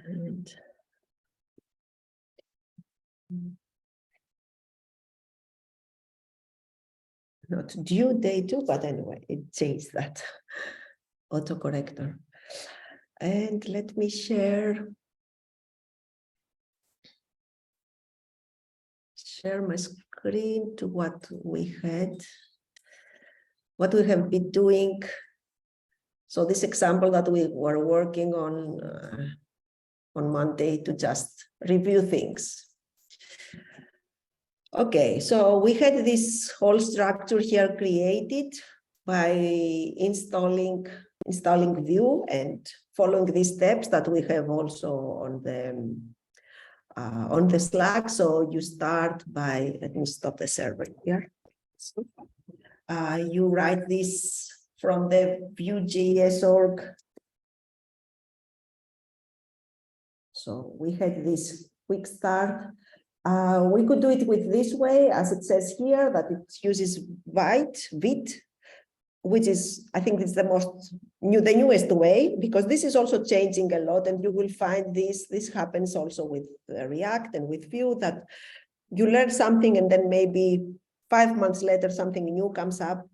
And not due date too, but anyway, it changed that autocorrector. And let me share my screen to what we have been doing. So this example that we were working on Monday to just review things. Okay, so we had this whole structure here created by installing Vue and following these steps that we have also on the Slack. So you start by, let me stop the server here. You write this from the Vue.js org. So we had this quick start. We could do it with this way, as it says here, that it uses Vite, which is, I think it's the newest way, because this is also changing a lot, and you will find this happens also with React and with Vue, that you learn something and then maybe 5 months later something new comes up,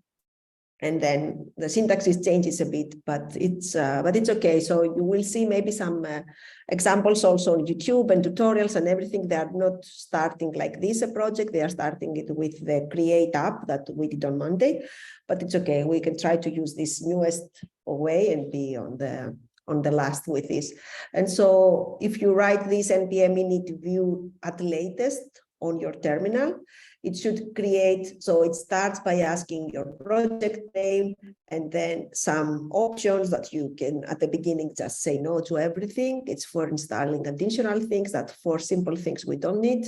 and then the syntax changes a bit, but it's okay. So you will see maybe some examples also on YouTube and tutorials and everything. They are not starting like this a project. They are starting it with the Create app that we did on Monday, but it's okay. We can try to use this newest way and be on the last with this. And so if you write this npm init Vue at latest on your terminal, it should create, so it starts by asking your project name and then some options that you can at the beginning just say no to everything. It's for installing additional things, that for simple things we don't need.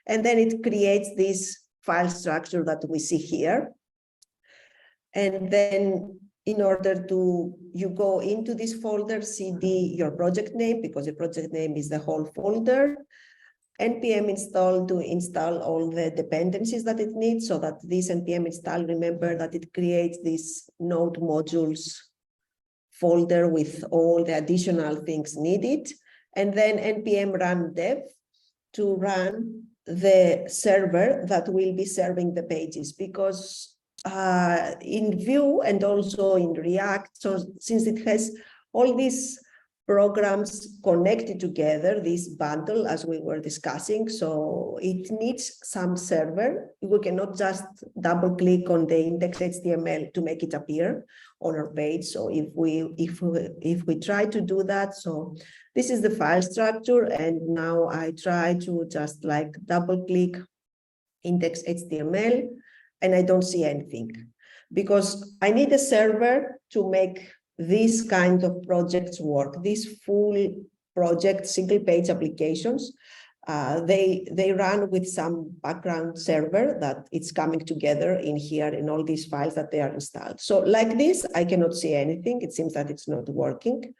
And then it creates this file structure that we see here. And then in order to, you go into this folder, cd your project name, because the project name is the whole folder. npm install to install all the dependencies that it needs, so that this npm install, remember that it creates this node modules folder with all the additional things needed. And then npm run dev to run the server that will be serving the pages, because in Vue and also in React, so since it has all these programs connected together, this bundle, as we were discussing, so it needs some server. We cannot just double click on the index.html to make it appear on our page. So if we try to do that, so this is the file structure, and now I try to just like double click index.html, and I don't see anything, because I need a server to make these kind of projects work, these full project single page applications. They run with some background server that it's coming together in here in all these files that they are installed. So like this, I cannot see anything. It seems that it's not working.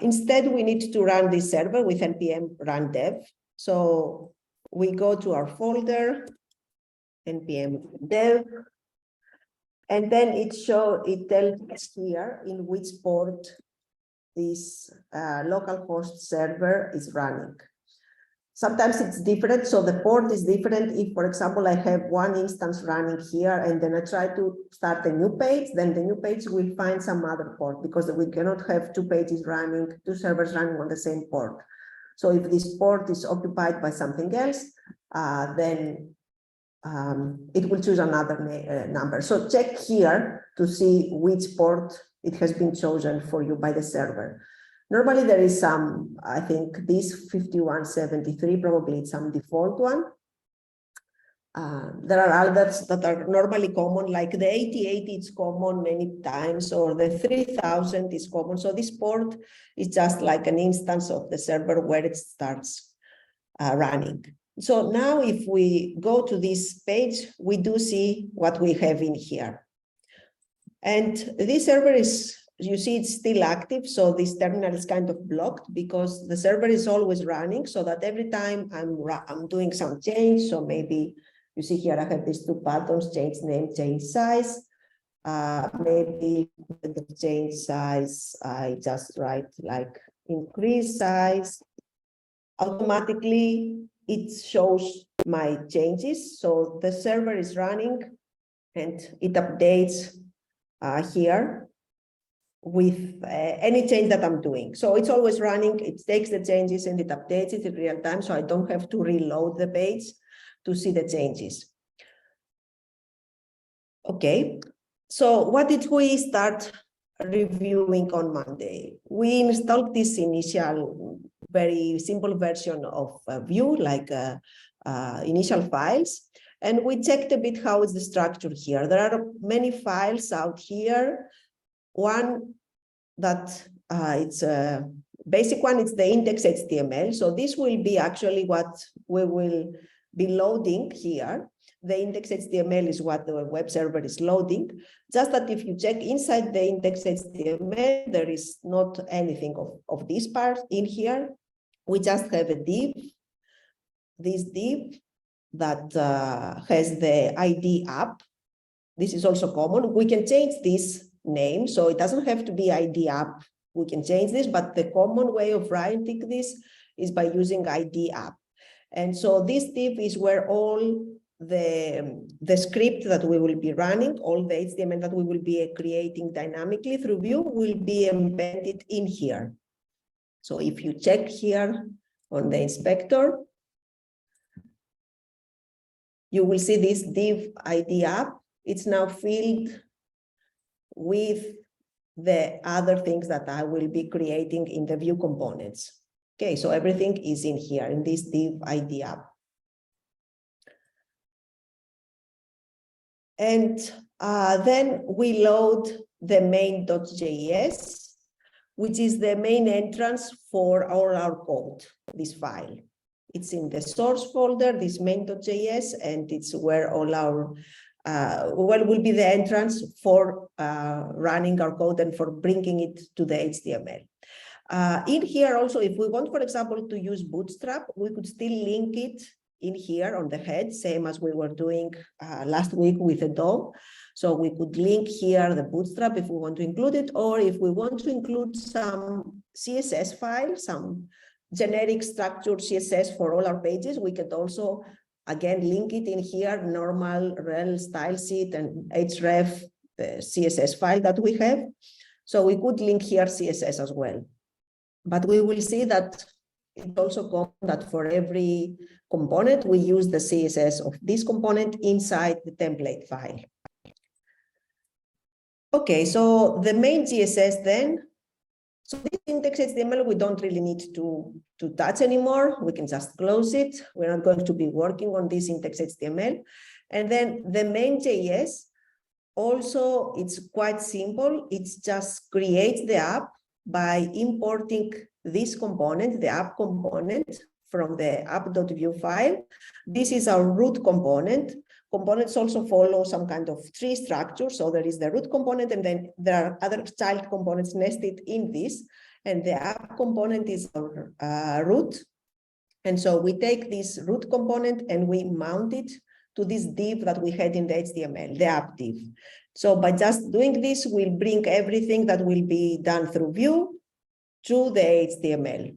Instead, we need to run this server with npm run dev. So we go to our folder, npm dev, and then it tells us here in which port this localhost server is running. Sometimes it's different, so the port is different. If, for example, I have one instance running here and then I try to start a new page, then the new page will find some other port, because we cannot have two servers running on the same port. So if this port is occupied by something else, then it will choose another number. So check here to see which port it has been chosen for you by the server. Normally there is some, I think this 5173, probably it's some default one. There are others that are normally common, like the 8080 is common many times, or the 3000 is common. So this port is just like an instance of the server where it starts running. So now if we go to this page, we do see what we have in here. And this server is, you see, it's still active. So this terminal is kind of blocked because the server is always running, so that every time I'm doing some change, so maybe you see here, I have these two buttons, change name, change size. Maybe the change size, I just write like increase size, automatically it shows my changes. So the server is running and it updates here with any change that I'm doing. So it's always running, it takes the changes and it updates it in real time, so I don't have to reload the page to see the changes. Okay, so what did we start reviewing on Monday? We installed this initial very simple version of Vue, like initial files, and we checked a bit how is the structure here. There are many files out here. One that it's a basic one, it's the index.html. So this will be actually what we will be loading here. The index.html is what the web server is loading. Just that if you check inside the index.html, there is not anything of this part in here. We just have a div, this div that has the ID app. This is also common. We can change this name, so it doesn't have to be ID app. We can change this, but the common way of writing this is by using ID app. And so this div is where all the script that we will be running, all the HTML that we will be creating dynamically through Vue will be embedded in here. So if you check here on the inspector, you will see this div ID app. It's now filled with the other things that I will be creating in the Vue components. Okay, so everything is in here in this div ID app. And then we load the main.js, which is the main entrance for all our code, this file. It's in the source folder, this main.js, and it's where all our will be the entrance for running our code and for bringing it to the HTML. In here also, if we want, for example, to use Bootstrap, we could still link it in here on the head, same as we were doing last week with the DOM. So we could link here the Bootstrap if we want to include it, or if we want to include some CSS file, some generic structured CSS for all our pages, we could also again link it in here, normal rel style sheet and href, the CSS file that we have. So we could link here CSS as well. But we will see that it's also common that for every component, we use the CSS of this component inside the template file. Okay, so the main CSS then. So this index.html, we don't really need to touch anymore. We can just close it. We're not going to be working on this index.html. And then the main JS, also, it's quite simple. It's just create the app by importing this component, the app component, from the app.vue file. This is our root component. Components also follow some kind of tree structure. So there is the root component, and then there are other child components nested in this. And the app component is our root. And so we take this root component and we mount it to this div that we had in the HTML, the app div. So by just doing this, we'll bring everything that will be done through Vue to the HTML.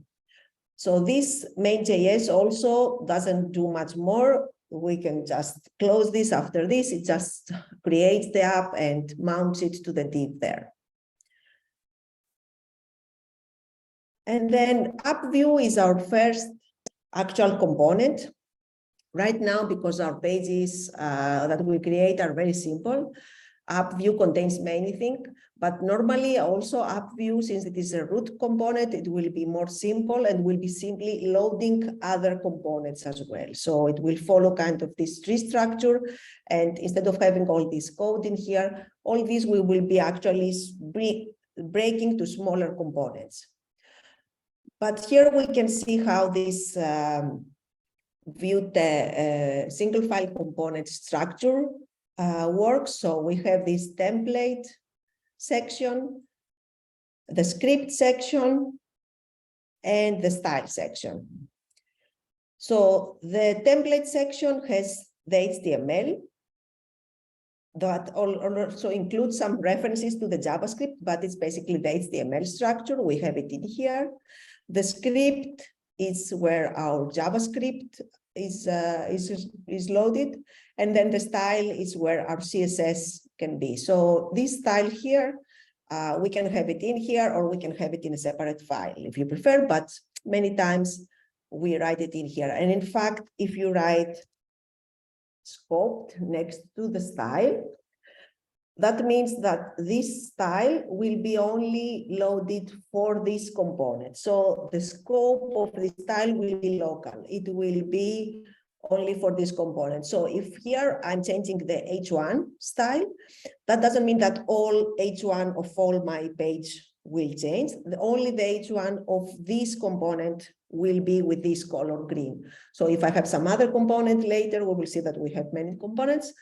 So this main.js also doesn't do much more. We can just close this after this. It just creates the app and mounts it to the div there. And then app view is our first actual component. Right now, because our pages that we create are very simple, app view contains many things, but normally also app view, since it is a root component, it will be more simple and will be simply loading other components as well. So it will follow kind of this tree structure, and instead of having all this code in here, all this we will be actually breaking to smaller components. But here we can see how this Vue single file component structure works. So we have this template section, the script section, and the style section. So the template section has the HTML. that also includes some references to the JavaScript, but it's basically the HTML structure. We have it in here. The script is where our JavaScript is loaded, and then the style is where our CSS can be. So this style here, we can have it in here, or we can have it in a separate file if you prefer, but many times we write it in here. And in fact, if you write scoped next to the style, that means that this style will be only loaded for this component. So the scope of the style will be local. It will be only for this component. So if here I'm changing the H1 style, that doesn't mean that all H1 of all my page will change. Only the H1 of this component will be with this color green. So if I have some other component later, we will see that we have many components.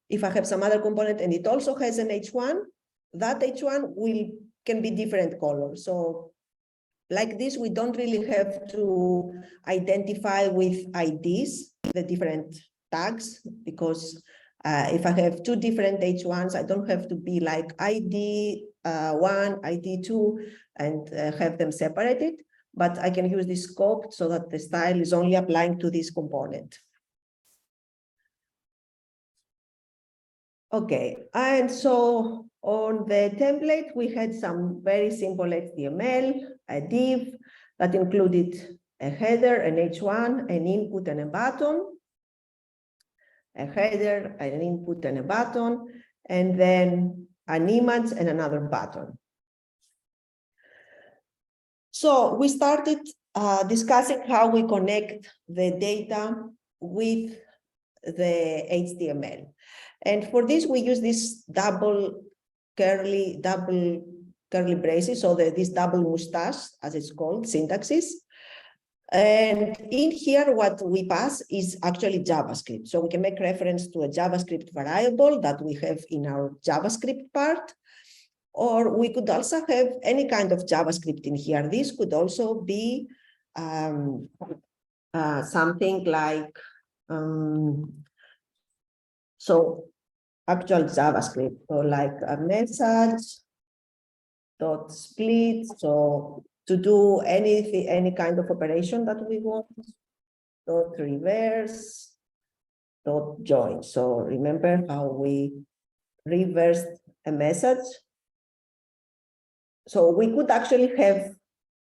If I have some other component and it also has an H1, that H1 can be different colors. So like this, we don't really have to identify with IDs the different tags, because if I have two different H1s, I don't have to be like ID 1, ID 2, and have them separated, but I can use this scope so that the style is only applying to this component. Okay, and so on the template, we had some very simple HTML, a div that included a header, an H1, an input and a button, a header, an input and a button, and then an image and another button. So we started discussing how we connect the data with the HTML. And for this, we use this double curly braces, so this double mustache, as it's called, syntaxes. And in here, what we pass is actually JavaScript. So we can make reference to a JavaScript variable that we have in our JavaScript part, or we could also have any kind of JavaScript in here. This could also be something like, so actual JavaScript, so like a message dot split, so to do anything, any kind of operation that we want, dot reverse, dot join. So remember how we reversed a message? So we could actually have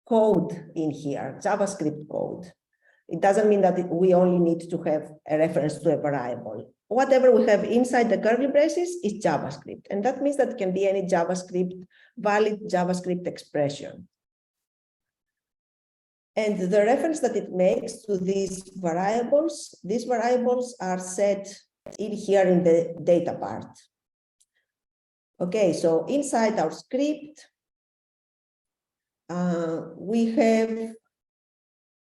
code in here, JavaScript code. It doesn't mean that we only need to have a reference to a variable. Whatever we have inside the curly braces is JavaScript. And that means that it can be any JavaScript, valid JavaScript expression. And the reference that it makes to these variables are set in here in the data part. Okay, so inside our script, we have,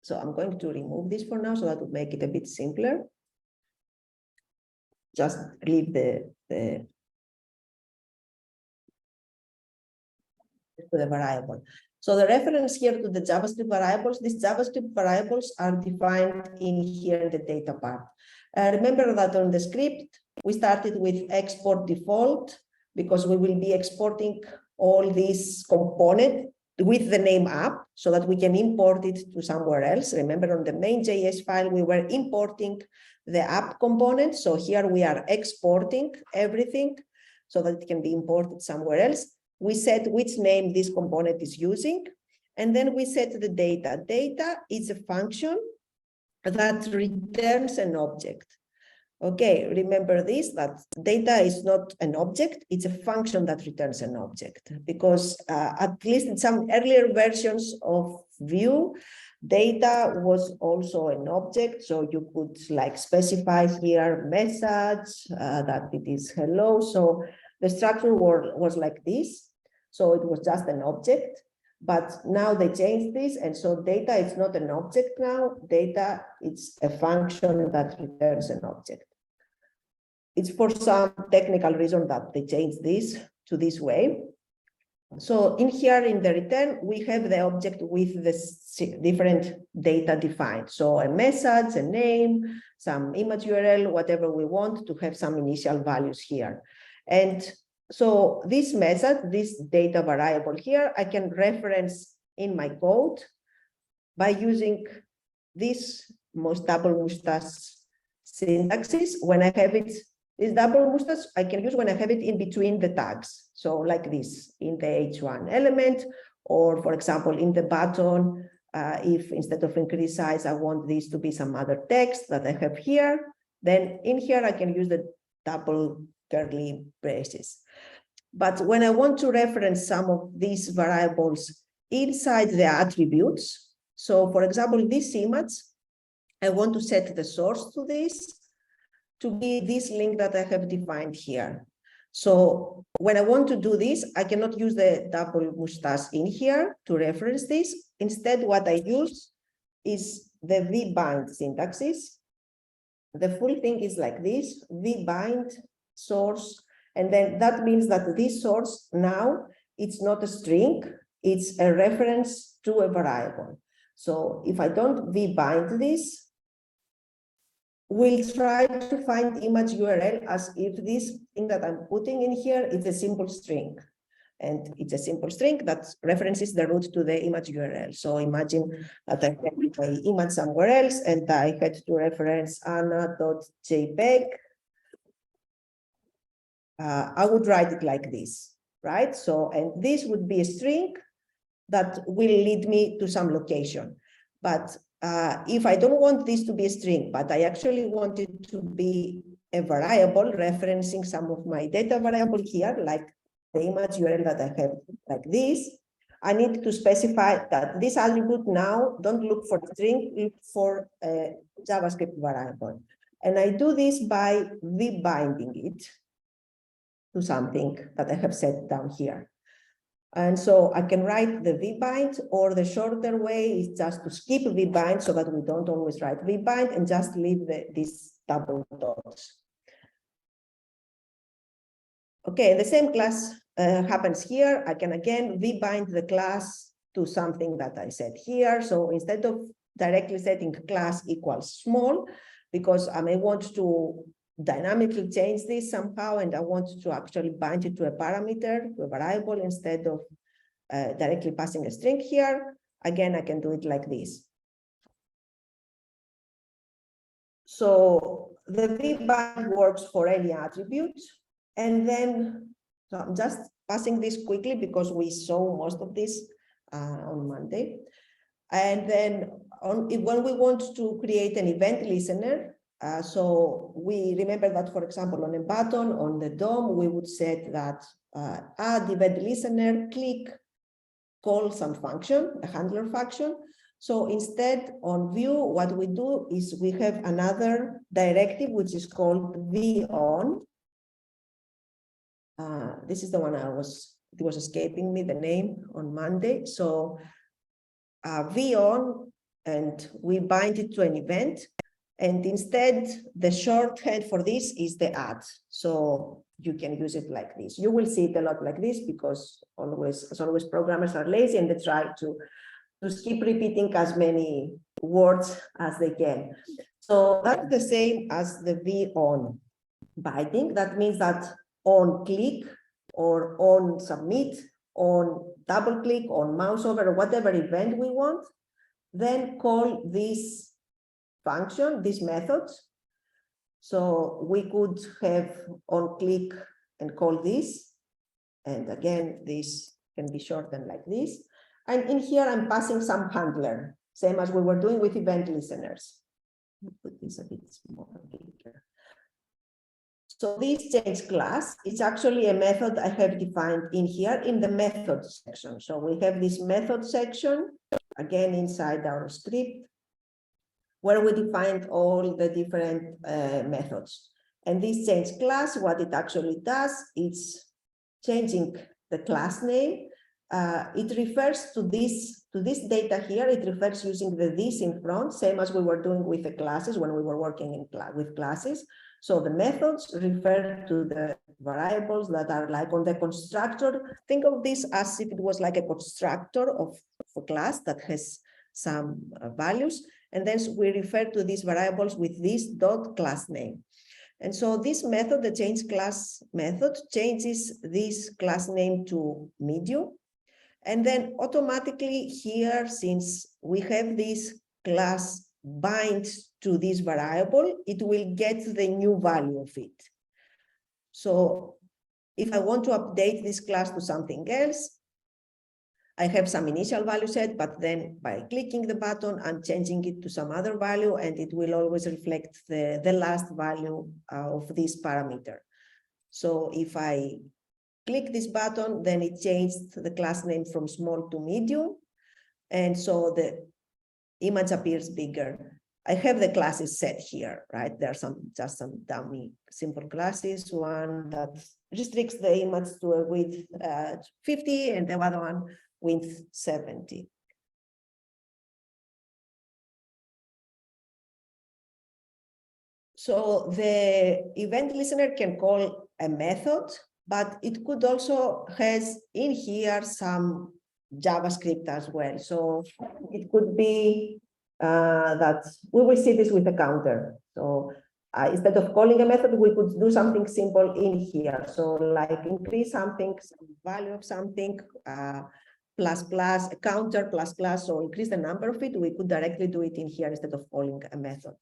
so I'm going to remove this for now so that would make it a bit simpler. Just leave the variable. So the reference here to the JavaScript variables, these JavaScript variables are defined in here in the data part. Remember that on the script, we started with export default because we will be exporting all these components with the name app so that we can import it to somewhere else. Remember on the main.js file, we were importing the app component. So here we are exporting everything so that it can be imported somewhere else. We set which name this component is using, and then we set the data. Data is a function that returns an object. Okay, remember this, that data is not an object, it's a function that returns an object, because at least in some earlier versions of Vue, data was also an object. So you could like specify here message that it is hello. So the structure was like this. So it was just an object, but now they changed this. And so data is not an object now. Data, it's a function that returns an object. It's for some technical reason that they changed this to this way. So in here in the return, we have the object with the different data defined. So a message, a name, some image URL, whatever we want to have some initial values here. And so this method, this data variable here, I can reference in my code by using this double mustache syntaxes. When I have it, this double mustache, I can use when I have it in between the tags. So like this in the H1 element, or for example, in the button, if instead of increase size, I want this to be some other text that I have here, then in here I can use the double curly braces. But when I want to reference some of these variables inside the attributes, so for example, this image, I want to set the source to this to be this link that I have defined here. So when I want to do this, I cannot use the double mustache in here to reference this. Instead, what I use is the vbind syntaxes. The full thing is like this, vbind source, and then that means that this source now, it's not a string, it's a reference to a variable. So if I don't vbind this, we'll try to find image URL as if this thing that I'm putting in here is a simple string. And it's a simple string that references the root to the image URL. So imagine that I have my image somewhere else and I had to reference anna.jpg. I would write it like this, right? So, and this would be a string that will lead me to some location. But if I don't want this to be a string, but I actually want it to be a variable referencing some of my data variable here, like the image URL that I have like this, I need to specify that this attribute now don't look for string, look for a JavaScript variable. And I do this by vbinding it to something that I have set down here. And so I can write the vbind, or the shorter way is just to skip vbind so that we don't always write vbind and just leave these double dots. Okay, the same class happens here. I can again vbind the class to something that I said here. So instead of directly setting class equals small, because I may want to dynamically change this somehow, and I want to actually bind it to a parameter, to a variable, instead of directly passing a string here. Again, I can do it like this. So the vbind works for any attribute. And then, so I'm just passing this quickly because we saw most of this on Monday. And then when we want to create an event listener, so we remember that, for example, on a button, on the DOM, we would set that add event listener, click, call some function, a handler function. So instead on Vue, what we do is we have another directive, which is called VON. This is the one it was escaping me the name on Monday. So VON, and we bind it to an event. And instead, the shorthand for this is the add. So you can use it like this. You will see it a lot like this because as always, programmers are lazy and they try to skip repeating as many words as they can. So that's the same as the VON binding. That means that on click or on submit, on double click, on mouse over, or whatever event we want, then call this function, these methods. So we could have on click and call this. And again, this can be shortened like this. And in here, I'm passing some handler, same as we were doing with event listeners. I'll put this a bit smaller here. So this change class, it's actually a method I have defined in here in the method section. So we have this method section, again, inside our script, where we defined all the different methods. And this change class, what it actually does, it's changing the class name. It refers to this data here. It refers using the this in front, same as we were doing with the classes when we were working with classes. So the methods refer to the variables that are like on the constructor. Think of this as if it was like a constructor of a class that has some values. And then we refer to these variables with this dot class name. And so this method, the change class method, changes this class name to medium. And then automatically here, since we have this class bind to this variable, it will get the new value of it. So if I want to update this class to something else, I have some initial value set, but then by clicking the button, I'm changing it to some other value, and it will always reflect the last value of this parameter. So if I click this button, then it changed the class name from small to medium. And so the image appears bigger. I have the classes set here, right? There are just some dummy simple classes, one that restricts the image to a width 50 and the other one width 70. So the event listener can call a method, but it could also has in here some JavaScript as well. So it could be that we will see this with a counter. So instead of calling a method, we could do something simple in here. So like increase something, some value of something, plus plus, a counter plus plus, so increase the number of it. We could directly do it in here instead of calling a method.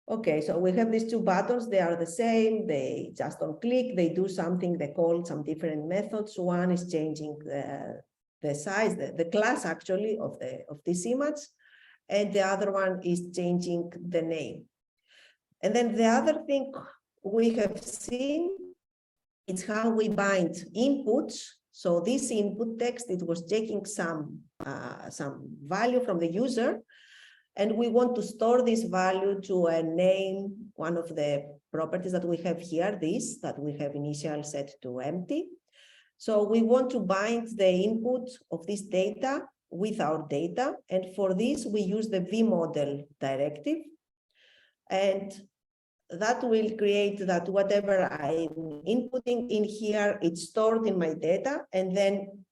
Okay, so we have these two buttons, they are the same, they just on click, they do something, they call some different methods. One is changing the size, the class actually of this image, and the other one is changing the name. And then the other thing we have seen is how we bind inputs. So this input text, it was taking some value from the user, and we want to store this value to a name, one of the properties that we have here, this, that we have initial set to empty. So we want to bind the input of this data with our data. And for this, we use the vModel directive. And that will create that whatever I'm inputting in here, it's stored in my data. And then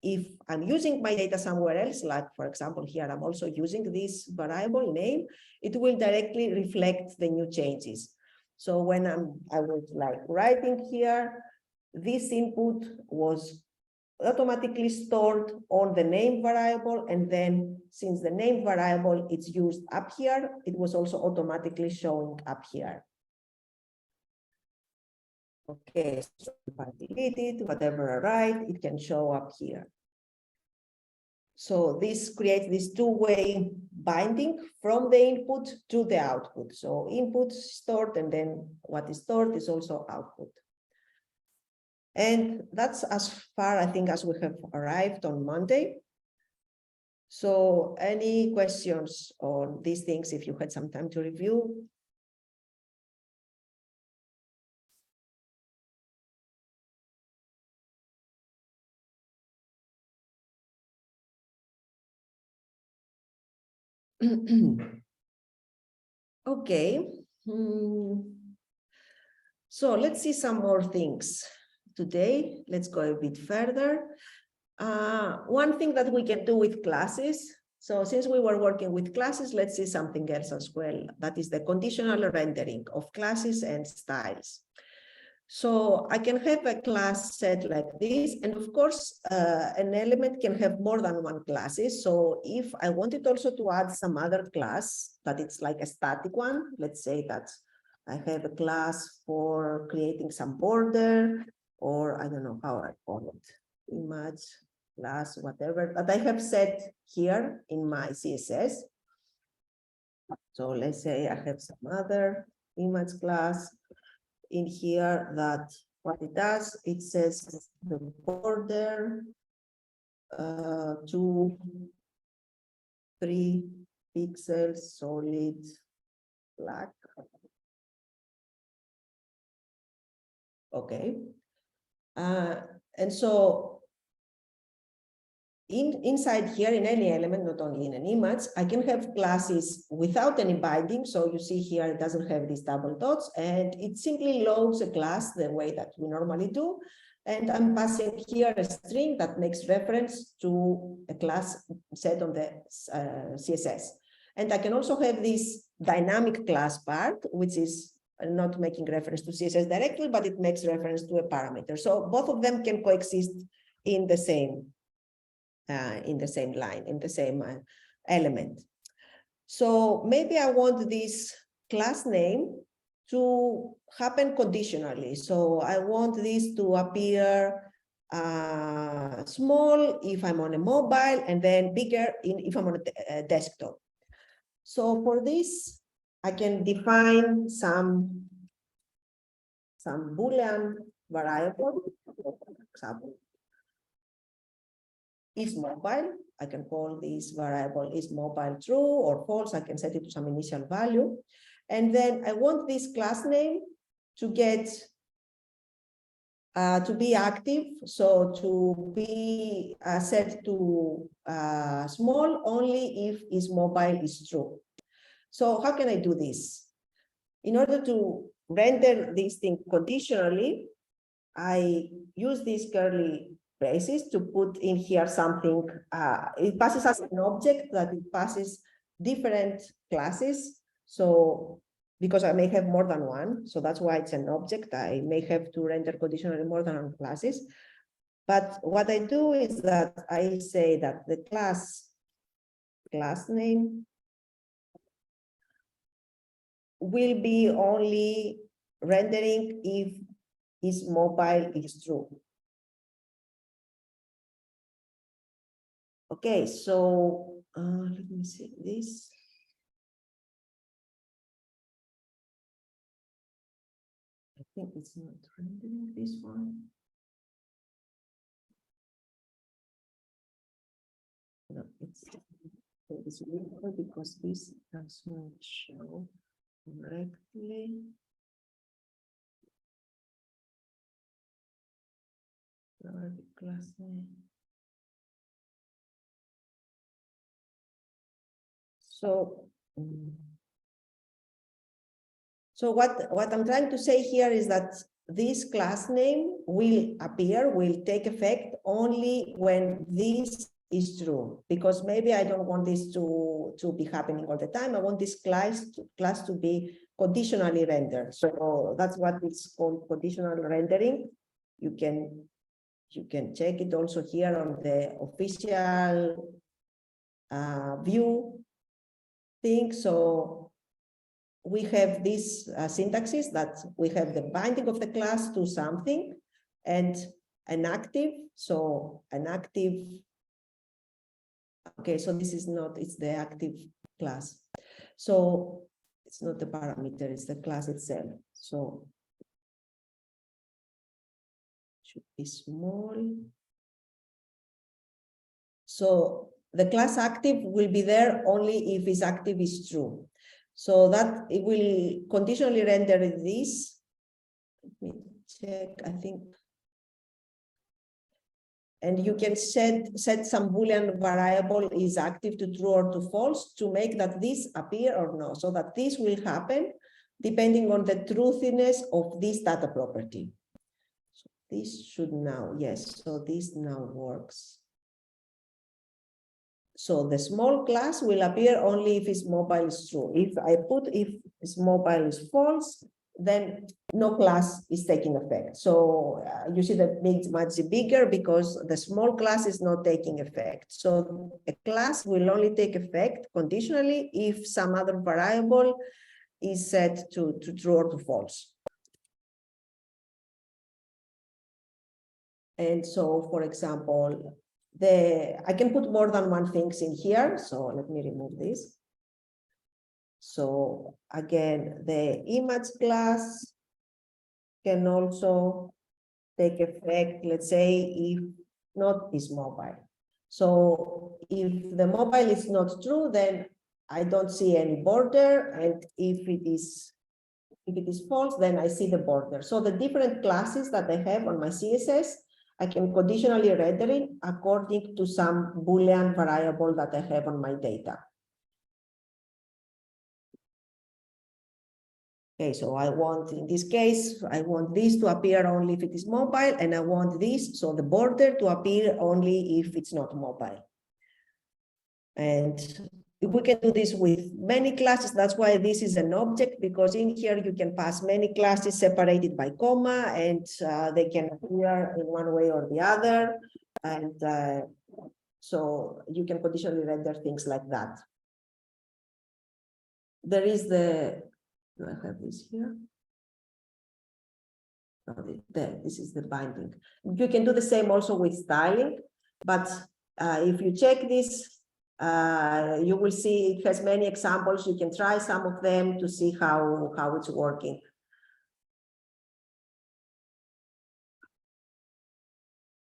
if I'm using my data somewhere else, like for example, here I'm also using this variable name, it will directly reflect the new changes. So when I was like writing here, this input was automatically stored on the name variable. And then since the name variable is used up here, it was also automatically showing up here. Okay, so if I delete it, whatever I write, it can show up here. So this creates this two-way binding from the input to the output. So input stored, and then what is stored is also output. And that's as far, I think, as we have arrived on Monday. So any questions on these things, if you had some time to review? Okay. So let's see some more things today. Let's go a bit further. One thing that we can do with classes. So since we were working with classes, let's see something else as well. That is the conditional rendering of classes and styles. So I can have a class set like this, and of course, an element can have more than one classes. So if I wanted also to add some other class, that it's like a static one, let's say that I have a class for creating some border, or I don't know how I call it, image class, whatever, that I have set here in my CSS. So let's say I have some other image class in here that what it does, it says the border 2, 3 pixels, solid black. Okay. And so inside here, in any element, not only in an image, I can have classes without any binding. So you see here, it doesn't have these double dots, and it simply loads a class the way that we normally do. And I'm passing here a string that makes reference to a class set on the CSS. And I can also have this dynamic class part, which is not making reference to CSS directly, but it makes reference to a parameter. So both of them can coexist in the same line, in the same element. So maybe I want this class name to happen conditionally. So I want this to appear small if I'm on a mobile, and then bigger if I'm on a desktop. So for this, I can define some Boolean variable, for example, is mobile. I can call this variable is mobile true or false. I can set it to some initial value. And then I want this class name to get to be active, so to be set to small only if is mobile is true. So how can I do this? In order to render this thing conditionally, I use these curly braces to put in here something. It passes as an object that it passes different classes. So because I may have more than one, so that's why it's an object. I may have to render conditionally more than one classes. But what I do is that I say that the class name will be only rendering if is mobile is true. Okay, so let me see this. I think it's not rendering this one. No, it's weird because this does not show correctly. Class name. So what I'm trying to say here is that this class name will take effect only when this is true, because maybe I don't want this to be happening all the time. I want this class to be conditionally rendered. So that's what it's called, conditional rendering. You can check it also here on the official Vue thing. So we have this syntaxes that we have the binding of the class to something and an active. So an active, okay, so this is not, it's the active class. So it's not the parameter, it's the class itself. So it should be small. So the class active will be there only if is active is true. So that it will conditionally render this. Let me check, I think. And you can set some Boolean variable is active to true or to false to make that this appear or no. So that this will happen depending on the truthiness of this data property. So this should now, yes, so this now works. So the small class will appear only if its mobile is true. If I put if its mobile is false, then no class is taking effect. So you see that it's much bigger because the small class is not taking effect. So a class will only take effect conditionally if some other variable is set to true or to false. And so, for example, I can put more than one things in here. So let me remove this. So again, the image class can also take effect, let's say, if not is mobile. So if the mobile is not true, then I don't see any border. And if it is false, then I see the border. So the different classes that I have on my CSS, I can conditionally render it according to some Boolean variable that I have on my data. Okay, so I want, in this case, I want this to appear only if it is mobile, and I want this, so the border to appear only if it's not mobile. And we can do this with many classes. That's why this is an object, because in here you can pass many classes separated by comma, and they can appear in one way or the other. And so you can conditionally render things like that. There is do I have this here? There, this is the binding. You can do the same also with styling, but if you check this, you will see it has many examples. You can try some of them to see how it's working.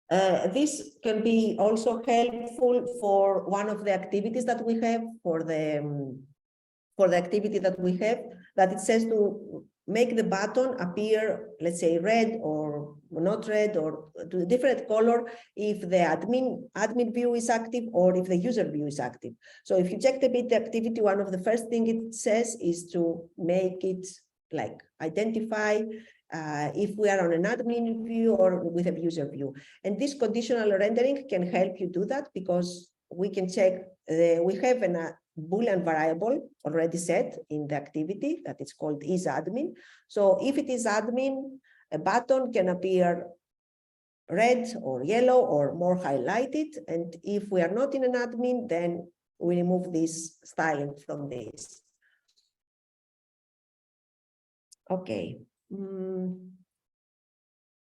This can be also helpful for one of the activities that we have, for the activity that we have, that it says to make the button appear, let's say, red or not red, or to a different color if the admin view is active or if the user view is active. So if you check the bit activity, one of the first thing it says is to make it like identify if we are on an admin view or with a user view. And this conditional rendering can help you do that, because we can check, we have a Boolean variable already set in the activity that is called isAdmin. So if it is admin, a button can appear red or yellow or more highlighted. And if we are not in an admin, then we remove this styling from this. Okay.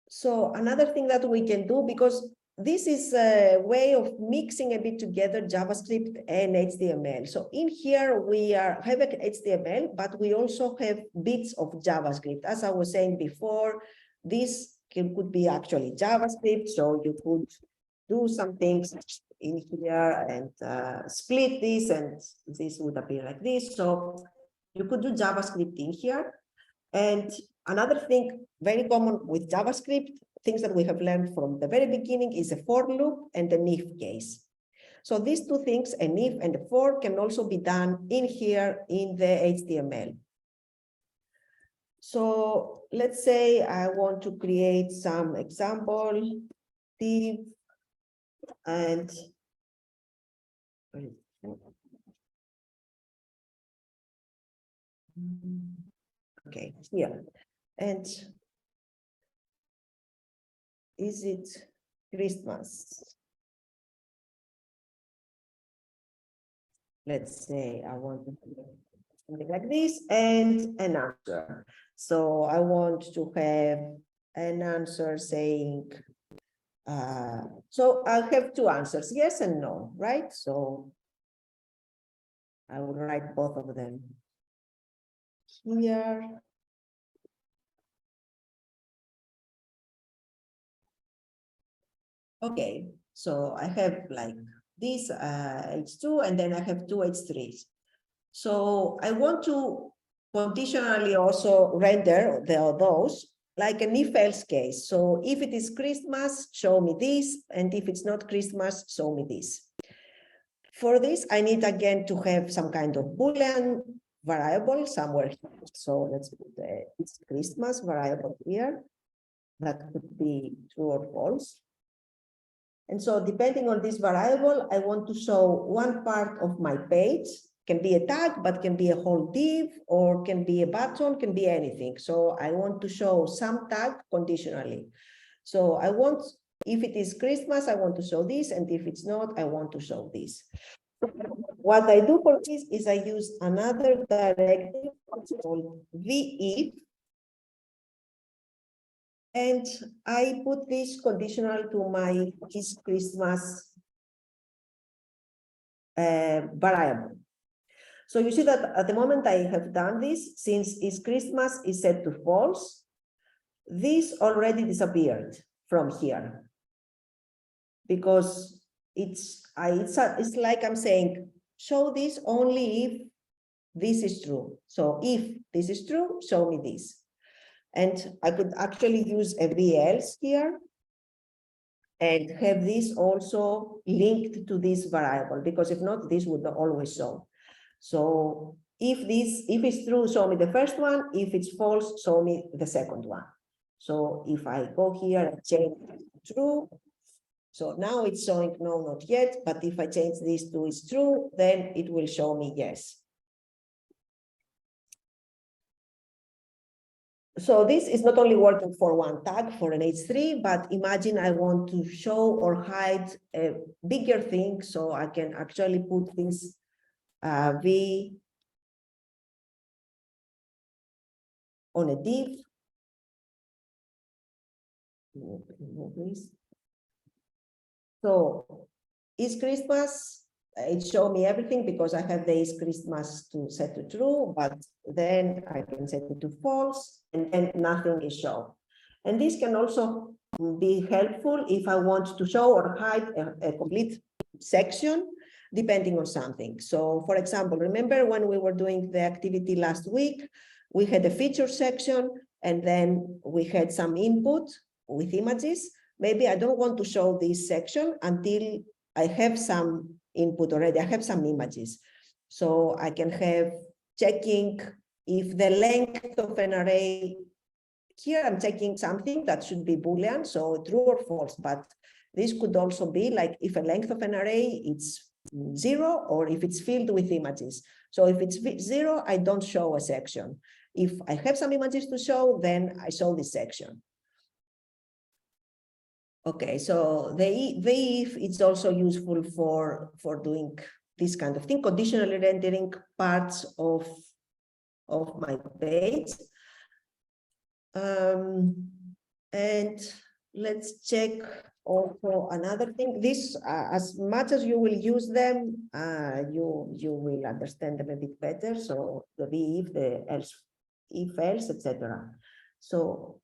So another thing that we can do, because this is a way of mixing a bit together JavaScript and HTML. So in here we have HTML, but we also have bits of JavaScript. As I was saying before, this could be actually JavaScript. So you could do some things in here and split this, and this would appear like this. So you could do JavaScript in here. And another thing very common with JavaScript, things that we have learned from the very beginning, is a for loop and an if case. So these two things, an if and a for, can also be done in here in the HTML. So let's say I want to create some example div, and okay, here. And is it Christmas? Let's say I want to do something like this and an answer. So I want to have an answer saying, so I'll have two answers, yes and no, right? So I will write both of them here. Okay, so I have like this H2, and then I have two H3s. So I want to conditionally also render those like an if-else case. So if it is Christmas, show me this, and if it's not Christmas, show me this. For this, I need again to have some kind of Boolean variable somewhere here. So let's put it's Christmas variable here. That could be true or false. And so depending on this variable, I want to show one part of my page. Can be a tag, but can be a whole div, or can be a button, can be anything. So I want to show some tag conditionally. So I want, if it is Christmas, I want to show this, and if it's not, I want to show this. What I do for this is I use another directive called VIF, and I put this conditional to my is Christmas variable. So you see that at the moment I have done this, since is Christmas is set to false, this already disappeared from here, because it's like I'm saying, show this only if this is true. So if this is true, show me this. And I could actually use a VLs here and have this also linked to this variable, because if not, this would always show. So if it's true, show me the first one. If it's false, show me the second one. So if I go here and change true, So now it's showing no, not yet, but if I change this to is true, then it will show me yes. So this is not only working for one tag for an H3, but imagine I want to show or hide a bigger thing, so I can actually put this V on a div. So is Christmas, it show me everything because I have the is Christmas to set to true, but then I can set it to false and then nothing is shown. And this can also be helpful if I want to show or hide a complete section depending on something. So for example, remember when we were doing the activity last week, we had a feature section and then we had some input with images. Maybe I don't want to show this section until I have some input already, I have some images. So I can have checking if the length of an array, here I'm checking something that should be Boolean, so true or false, but this could also be like if a length of an array it's 0 or if it's filled with images. So if it's 0, I don't show a section. If I have some images to show, then I show this section. Okay, so the if it's also useful for doing this kind of thing, conditionally rendering parts of my page. And let's check also another thing. This, as much as you will use them, you will understand them a bit better. So the if, the else, if else, etc. So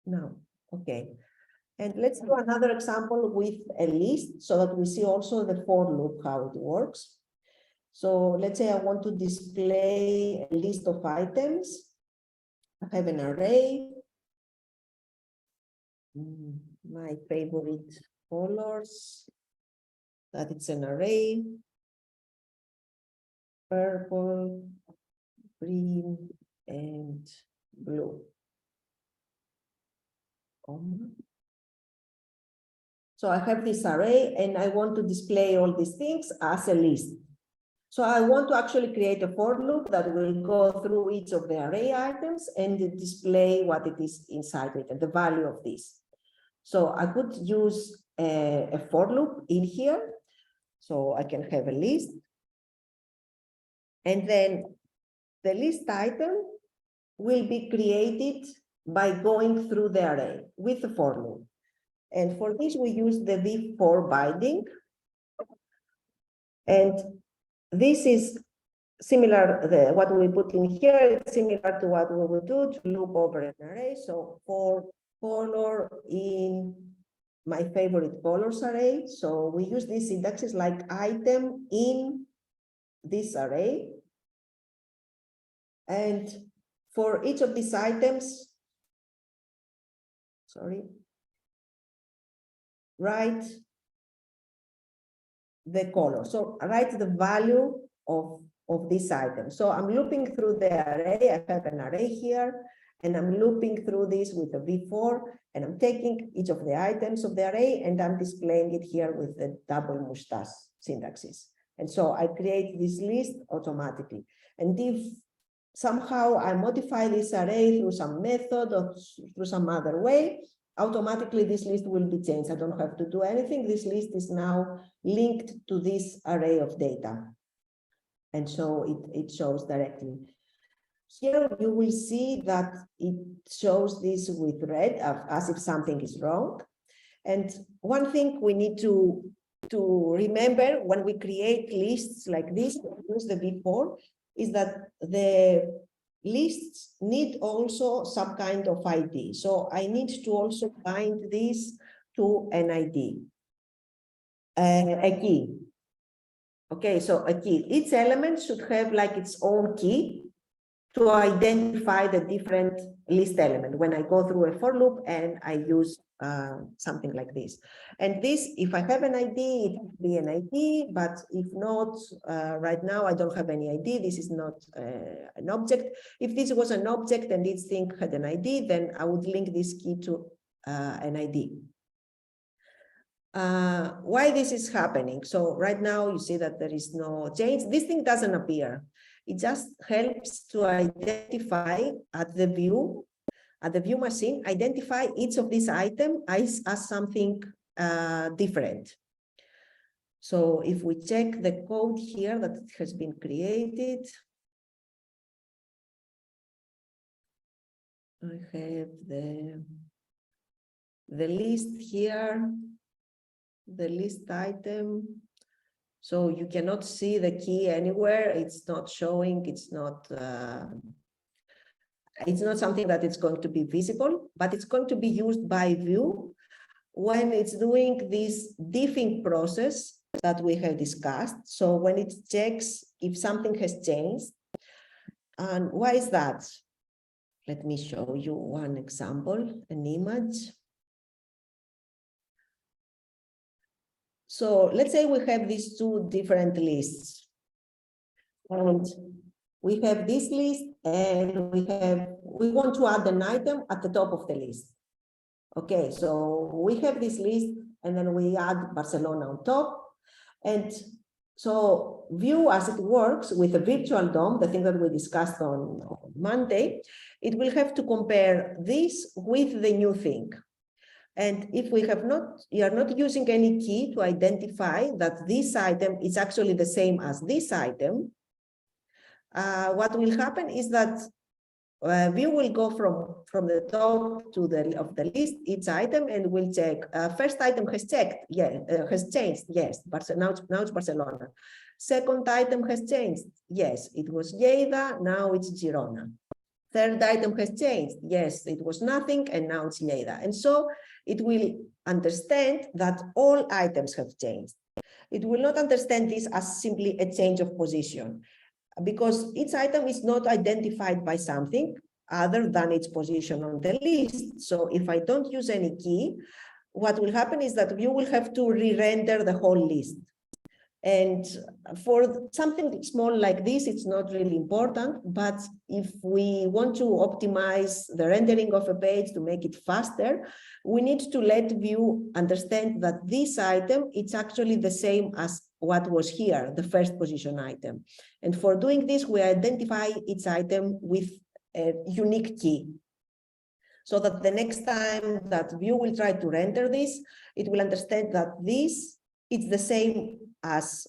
no, okay. And let's do another example with a list so that we see also the for loop, how it works. So let's say I want to display a list of items. I have an array. My favorite colors, that it's an array. Purple, green, and blue. So I have this array and I want to display all these things as a list. So I want to actually create a for loop that will go through each of the array items and display what it is inside it and the value of this. So I could use a for loop in here. So I can have a list. And then the list item will be created by going through the array with the for loop. And for this, we use the v-for binding. And this is similar, what we put in here is similar to what we would do to loop over an array. So for color in my favorite colors array. So we use these syntaxes like item in this array. And for each of these items, write the color. So write the value of this item. So I'm looping through the array. I have an array here, and I'm looping through this with a v-for, and I'm taking each of the items of the array, and I'm displaying it here with the double mustache syntaxes. And so I create this list automatically. And if somehow I modify this array through some method or through some other way, automatically this list will be changed. I don't have to do anything. This list is now linked to this array of data. And so it shows directly. Here you will see that it shows this with red as if something is wrong. And one thing we need to remember when we create lists like this, use the v-for, is that the lists need also some kind of ID. So I need to also bind this to an ID, a key. Okay, so a key. Each element should have like its own key to identify the different list element when I go through a for loop and I use something like this. And this, if I have an ID, it will be an ID, but if not, right now I don't have any ID. This is not an object. If this was an object and this thing had an ID, then I would link this key to an ID. Why this is happening? So right now you see that there is no change. This thing doesn't appear. It just helps to identify at the view machine, identify each of these items as something different. So if we check the code here that has been created, I have the list here, the list item. So you cannot see the key anywhere. It's not showing, it's not something that it's going to be visible, but it's going to be used by Vue when it's doing this diffing process that we have discussed. So when it checks if something has changed. And why is that? Let me show you one example, an image. So let's say we have these two different lists. And we have this list and we want to add an item at the top of the list. Okay, so we have this list and then we add Barcelona on top. And so Vue, as it works with a virtual DOM, the thing that we discussed on Monday, it will have to compare this with the new thing. And if you are not using any key to identify that this item is actually the same as this item, what will happen is that Vue will go from the top to of the list, each item, and will check. First item has checked, has changed, yes. Now it's Barcelona. Second item has changed, yes. It was Lleida, now it's Girona. Third item has changed, yes. It was nothing, and now it's Lleida. And so it will understand that all items have changed. It will not understand this as simply a change of position, because each item is not identified by something other than its position on the list. So if I don't use any key, what will happen is that you will have to re-render the whole list. And for something small like this, it's not really important, but if we want to optimize the rendering of a page to make it faster, we need to let Vue understand that this item, it's actually the same as what was here, the first position item. And for doing this, we identify each item with a unique key, so that the next time that Vue will try to render this, it will understand that this is the same as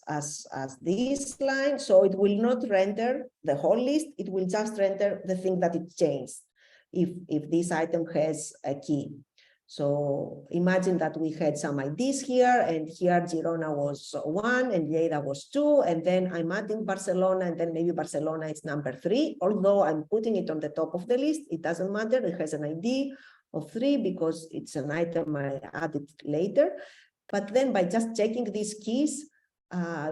this line, so it will not render the whole list, it will just render the thing that it changed, if this item has a key. So imagine that we had some IDs here, and here Girona was 1 and Lleida was 2, and then I'm adding Barcelona, and then maybe Barcelona is number 3, although I'm putting it on the top of the list, it doesn't matter, it has an ID of 3 because it's an item I added later. But then by just checking these keys,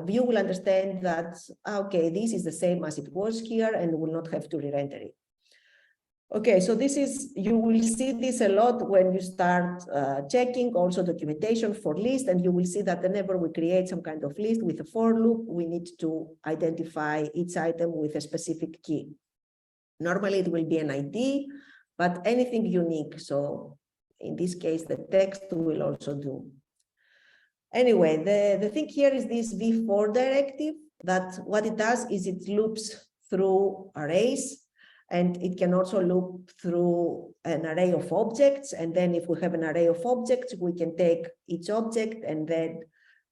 Vue will understand that, okay, this is the same as it was here and will not have to re-render it. Okay, so this is, you will see this a lot when you start checking also documentation for list, and you will see that whenever we create some kind of list with a for loop, we need to identify each item with a specific key. Normally it will be an ID, but anything unique. So in this case, the text will also do. Anyway, the thing here is this v-for directive, that what it does is it loops through arrays, and it can also loop through an array of objects. And then if we have an array of objects, we can take each object, and then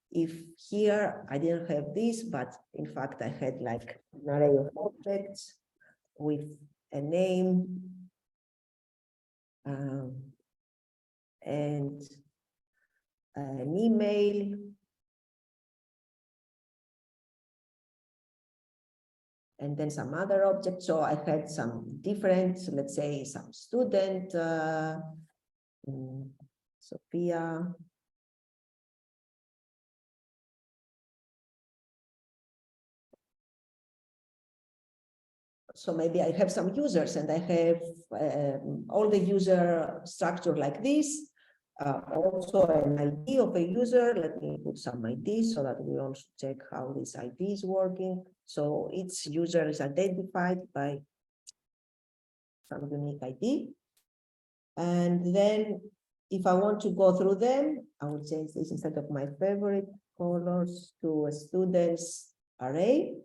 if here, I didn't have this, but in fact, I had like an array of objects with a name and an email, and then some other objects. So I had some different, let's say some student, Sophia. So maybe I have some users, and I have all the user structure like this. Also an ID of a user. Let me put some IDs so that we also check how this ID is working. So each user is identified by some unique ID. And then if I want to go through them, I will change this instead of my favorite colors to a students array.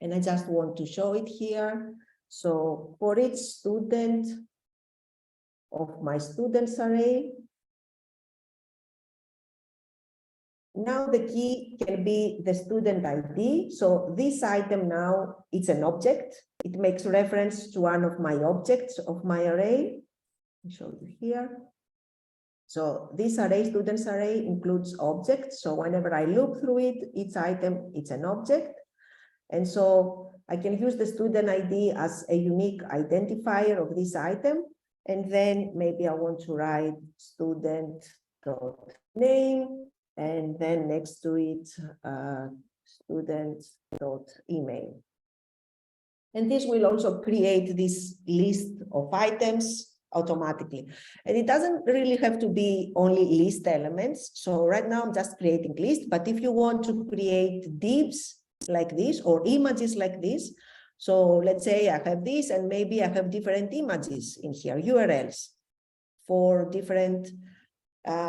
And I just want to show it here. So for each student of my students array, now the key can be the student ID. So this item now, it's an object. It makes reference to one of my objects of my array. I'll show you here. So this array, students array, includes objects. So whenever I look through it, each item, it's an object. And so I can use the student ID as a unique identifier of this item. And then maybe I want to write student.name, and then next to it, student.email. And this will also create this list of items automatically. And it doesn't really have to be only list elements. So right now I'm just creating list, but if you want to create divs like this or images like this, so let's say I have this and maybe I have different images in here, URLs for different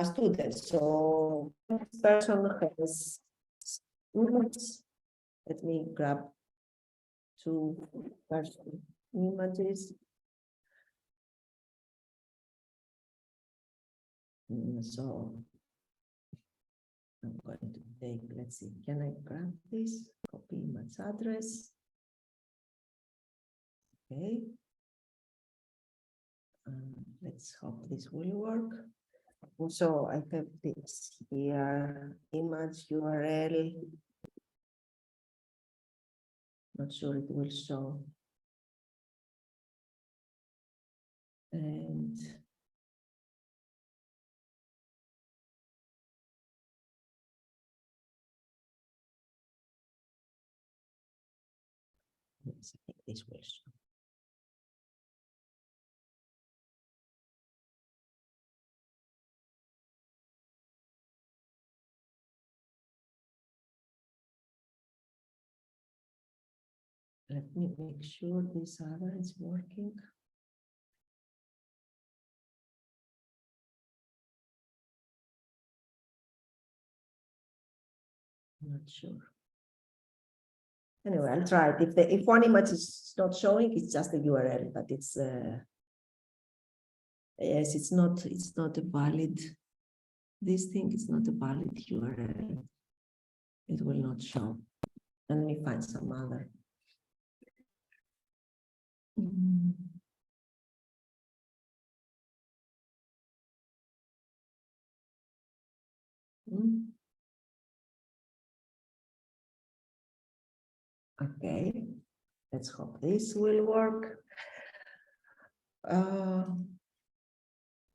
students. So this person has images. Let me grab 2 person images. So I'm going to take, let's see, can I grab this? Copy image address. Okay. Let's hope this will work. So I have this here, image URL. Not sure it will show. And yes, I think this will show. Let me make sure this other is working. Not sure. Anyway, I'll try it. If one image is not showing, it's just a URL, but it's yes, it's not a valid. This thing is not a valid URL. It will not show. Let me find some other. Okay, let's hope this will work.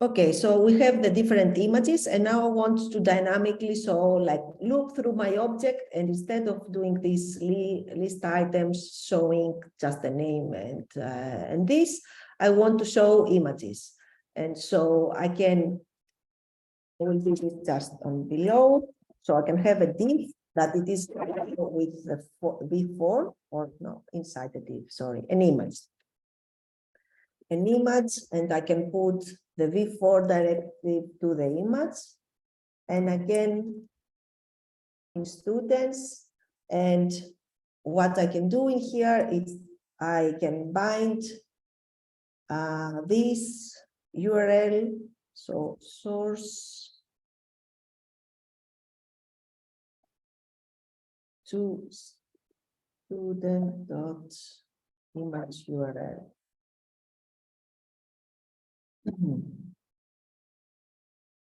Okay, so we have the different images, and now I want to dynamically look through my object, and instead of doing these list items showing just the name and this, I want to show images. And so I will do this just on below. So I can have a div that it is with the v4 or no, inside the div, sorry, an image, and I can put the v4 directly to the image. And again, in students, and what I can do in here is I can bind this URL, so source to student.image URL.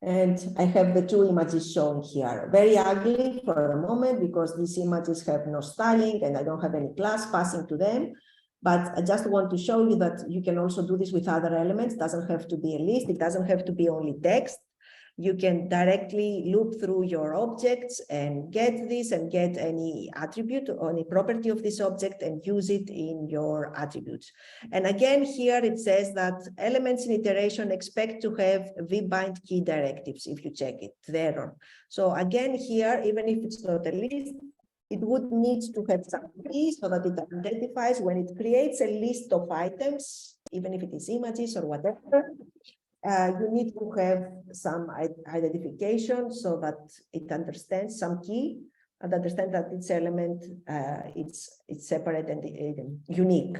And I have the 2 images shown here. Very ugly for a moment because these images have no styling and I don't have any class passing to them. But I just want to show you that you can also do this with other elements. It doesn't have to be a list. It doesn't have to be only text. You can directly loop through your objects and get this and get any attribute or any property of this object and use it in your attributes. And again, here it says that elements in iteration expect to have vbind key directives if you check it, the error. So again, here, even if it's not a list, it would need to have some key so that it identifies when it creates a list of items, even if it is images or whatever. you need to have some identification so that it understands some key and understand that its element it's separate and unique.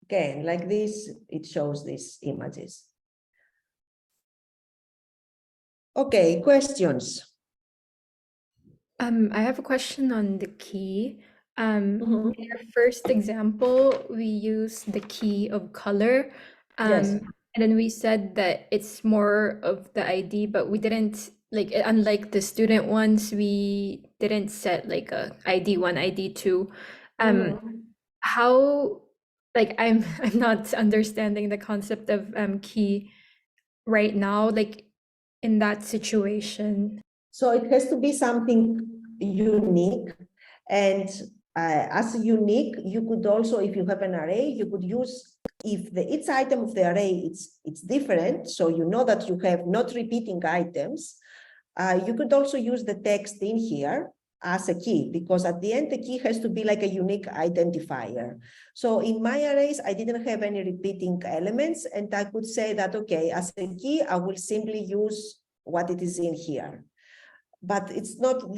Again, like this, it shows these images. Okay, questions. I have a question on the key. In Mhm. our first example, we use the key of color. Yes. And then we said that it's more of the ID, but we didn't like unlike the student ones, we didn't set like a ID1, ID2. Mhm. How like I'm not understanding the concept of key right now, like in that situation. So it has to be something unique. And as unique, you could also, if you have an array, you could use, if each item of the array, it's different, so you know that you have not repeating items, you could also use the text in here as a key, because at the end, the key has to be like a unique identifier. So in my arrays, I didn't have any repeating elements, and I could say that, okay, as a key, I will simply use what it is in here. But it's not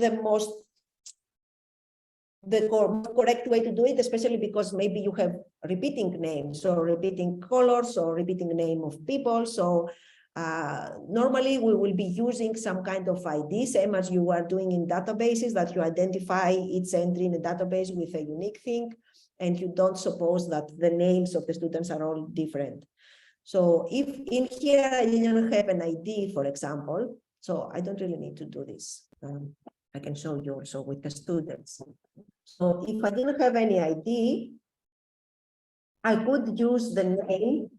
the correct way to do it, especially because maybe you have repeating names or repeating colors or repeating name of people. So normally we will be using some kind of ID, same as you are doing in databases, that you identify each entry in a database with a unique thing, and you don't suppose that the names of the students are all different. So if in here I didn't have an ID, for example, so I don't really need to do this. I can show you also with the students. So if I didn't have any ID, I could use the name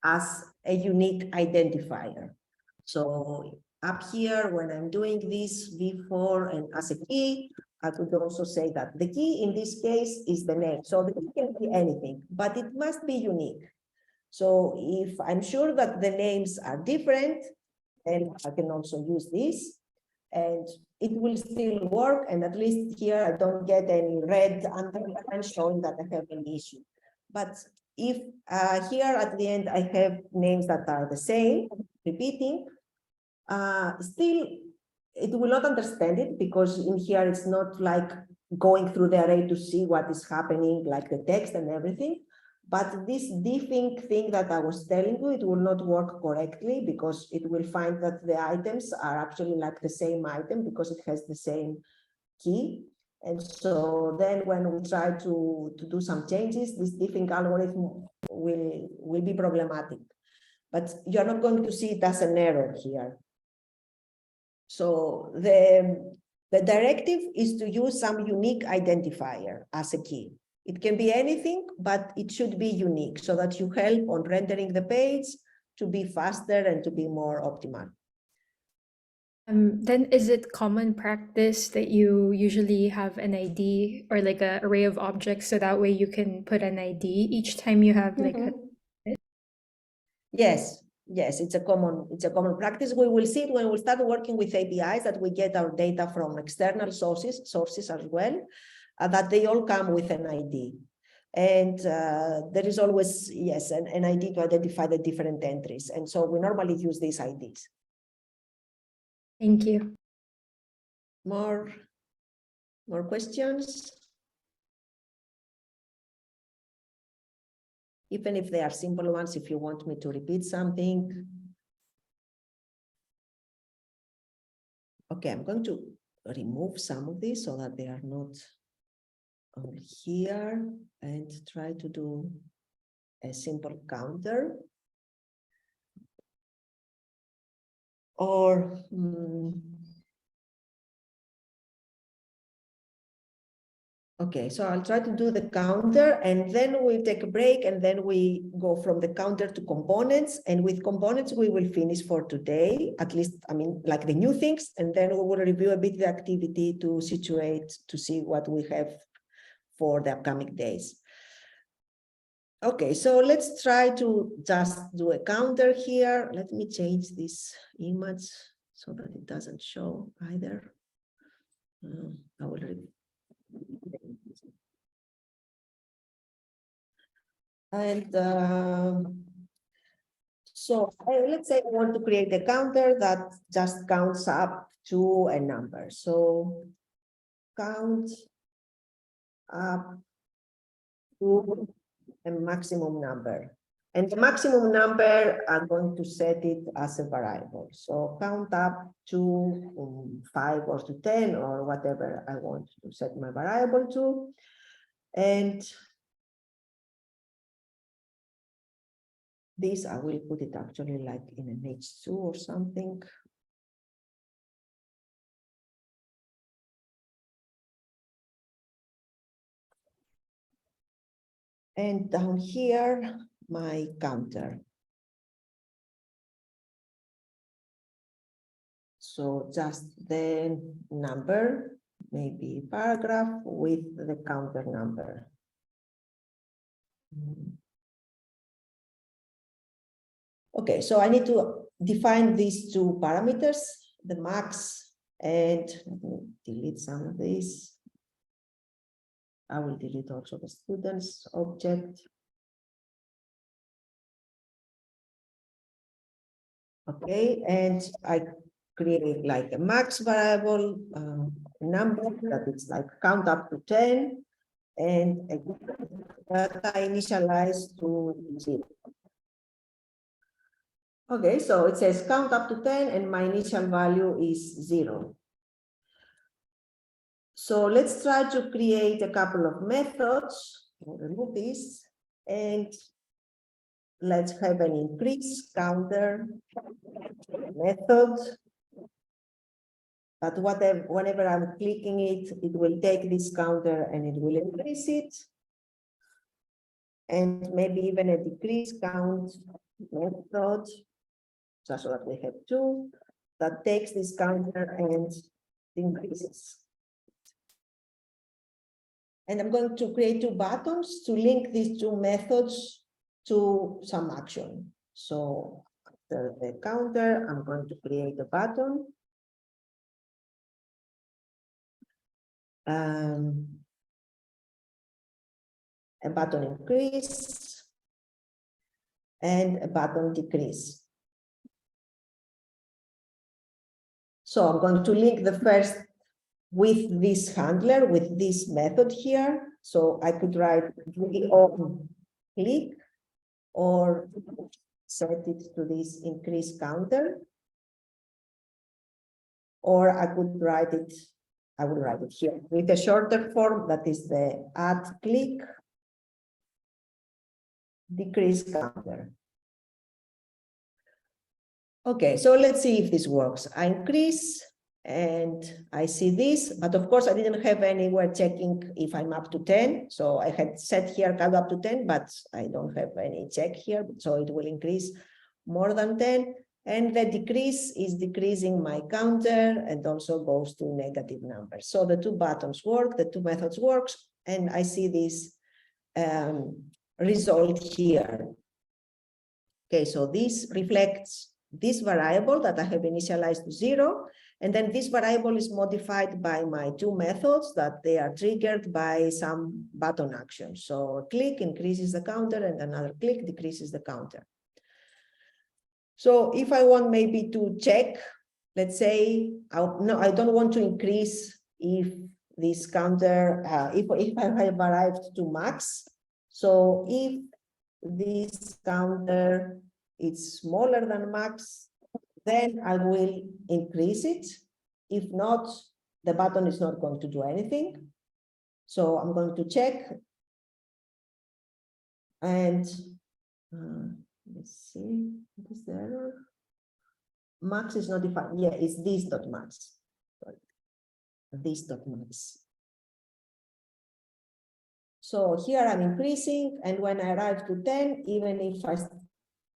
as a unique identifier. So up here, when I'm doing this V4 and as a key, I could also say that the key in this case is the name. So the key can be anything, but it must be unique. So if I'm sure that the names are different, then I can also use this, and it will still work. And at least here I don't get any red underline showing that I have an issue. But if here at the end I have names that are the same, repeating, still it will not understand it, because in here it's not like going through the array to see what is happening, like the text and everything. But this diffing thing that I was telling you, it will not work correctly, because it will find that the items are actually like the same item, because it has the same key. And so then when we try to do some changes, this diffing algorithm will be problematic. But you're not going to see it as an error here. So the directive is to use some unique identifier as a key. It can be anything, but it should be unique, so that you help on rendering the page to be faster and to be more optimal. Then is it common practice that you usually have an ID or like an array of objects so that way you can put an ID each time you have like a Yes, yes, it's a common practice. We will see it when we start working with APIs, that we get our data from external sources as well, that they all come with an ID. And there is always, yes, an ID to identify the different entries. And so we normally use these IDs. Thank you. More questions? Even if they are simple ones, if you want me to repeat something. Okay, I'm going to remove some of these so that they are not all here, and try to do a simple counter. Or okay, so I'll try to do the counter, and then we'll take a break, and then we go from the counter to components. And with components, we will finish for today, at least, I mean, like the new things, and then we will review a bit the activity to situate, to see what we have for the upcoming days. Okay, so let's try to just do a counter here. Let me change this image so that it doesn't show either. I will read. And So let's say I want to create a counter that just counts up to a number. So count up to a maximum number. And the maximum number, I'm going to set it as a variable. So count up to 5 or to 10 or whatever I want to set my variable to. And this, I will put it actually like in an H2 or something. And down here, my counter. So just the number, maybe paragraph with the counter number. Okay, so I need to define these two parameters, the max, and let me delete some of these. I will delete also the students object. Okay, and I create like a max variable number that is like count up to 10, and that I initialize to 0. Okay, so it says count up to 10 and my initial value is 0. So let's try to create a couple of methods. I'll remove this and let's have an increase counter method. But whenever I'm clicking it, it will take this counter and it will increase it. And maybe even a decrease count method, just so that we have two, that takes this counter and increases. And I'm going to create two buttons to link these two methods to some action. So after the counter, I'm going to create a button. A button increase and a button decrease. So I'm going to link the first with this handler, with this method here. So I could write on click or set it to this increase counter. Or I could write it, I will write it here with a shorter form, that is the add click decrease counter. Okay, so let's see if this works. I increase and I see this, but of course I didn't have anywhere checking if I'm up to 10. So I had set here count up to 10, but I don't have any check here. So it will increase more than 10. And the decrease is decreasing my counter and also goes to negative numbers. So the two buttons work, the two methods works, and I see this result here. Okay, so this reflects this variable that I have initialized to 0, and then this variable is modified by my two methods that they are triggered by some button action. So a click increases the counter and another click decreases the counter. So if I want maybe to check, let's say, no, I don't want to increase if this counter, if I have arrived to max. So if this counter is smaller than max, then I will increase it. If not, the button is not going to do anything. So I'm going to check. And let's see, what is the error? Max is not defined. Yeah, it's this dot max. Sorry. This dot max. So here I'm increasing, and when I arrive to 10, even if I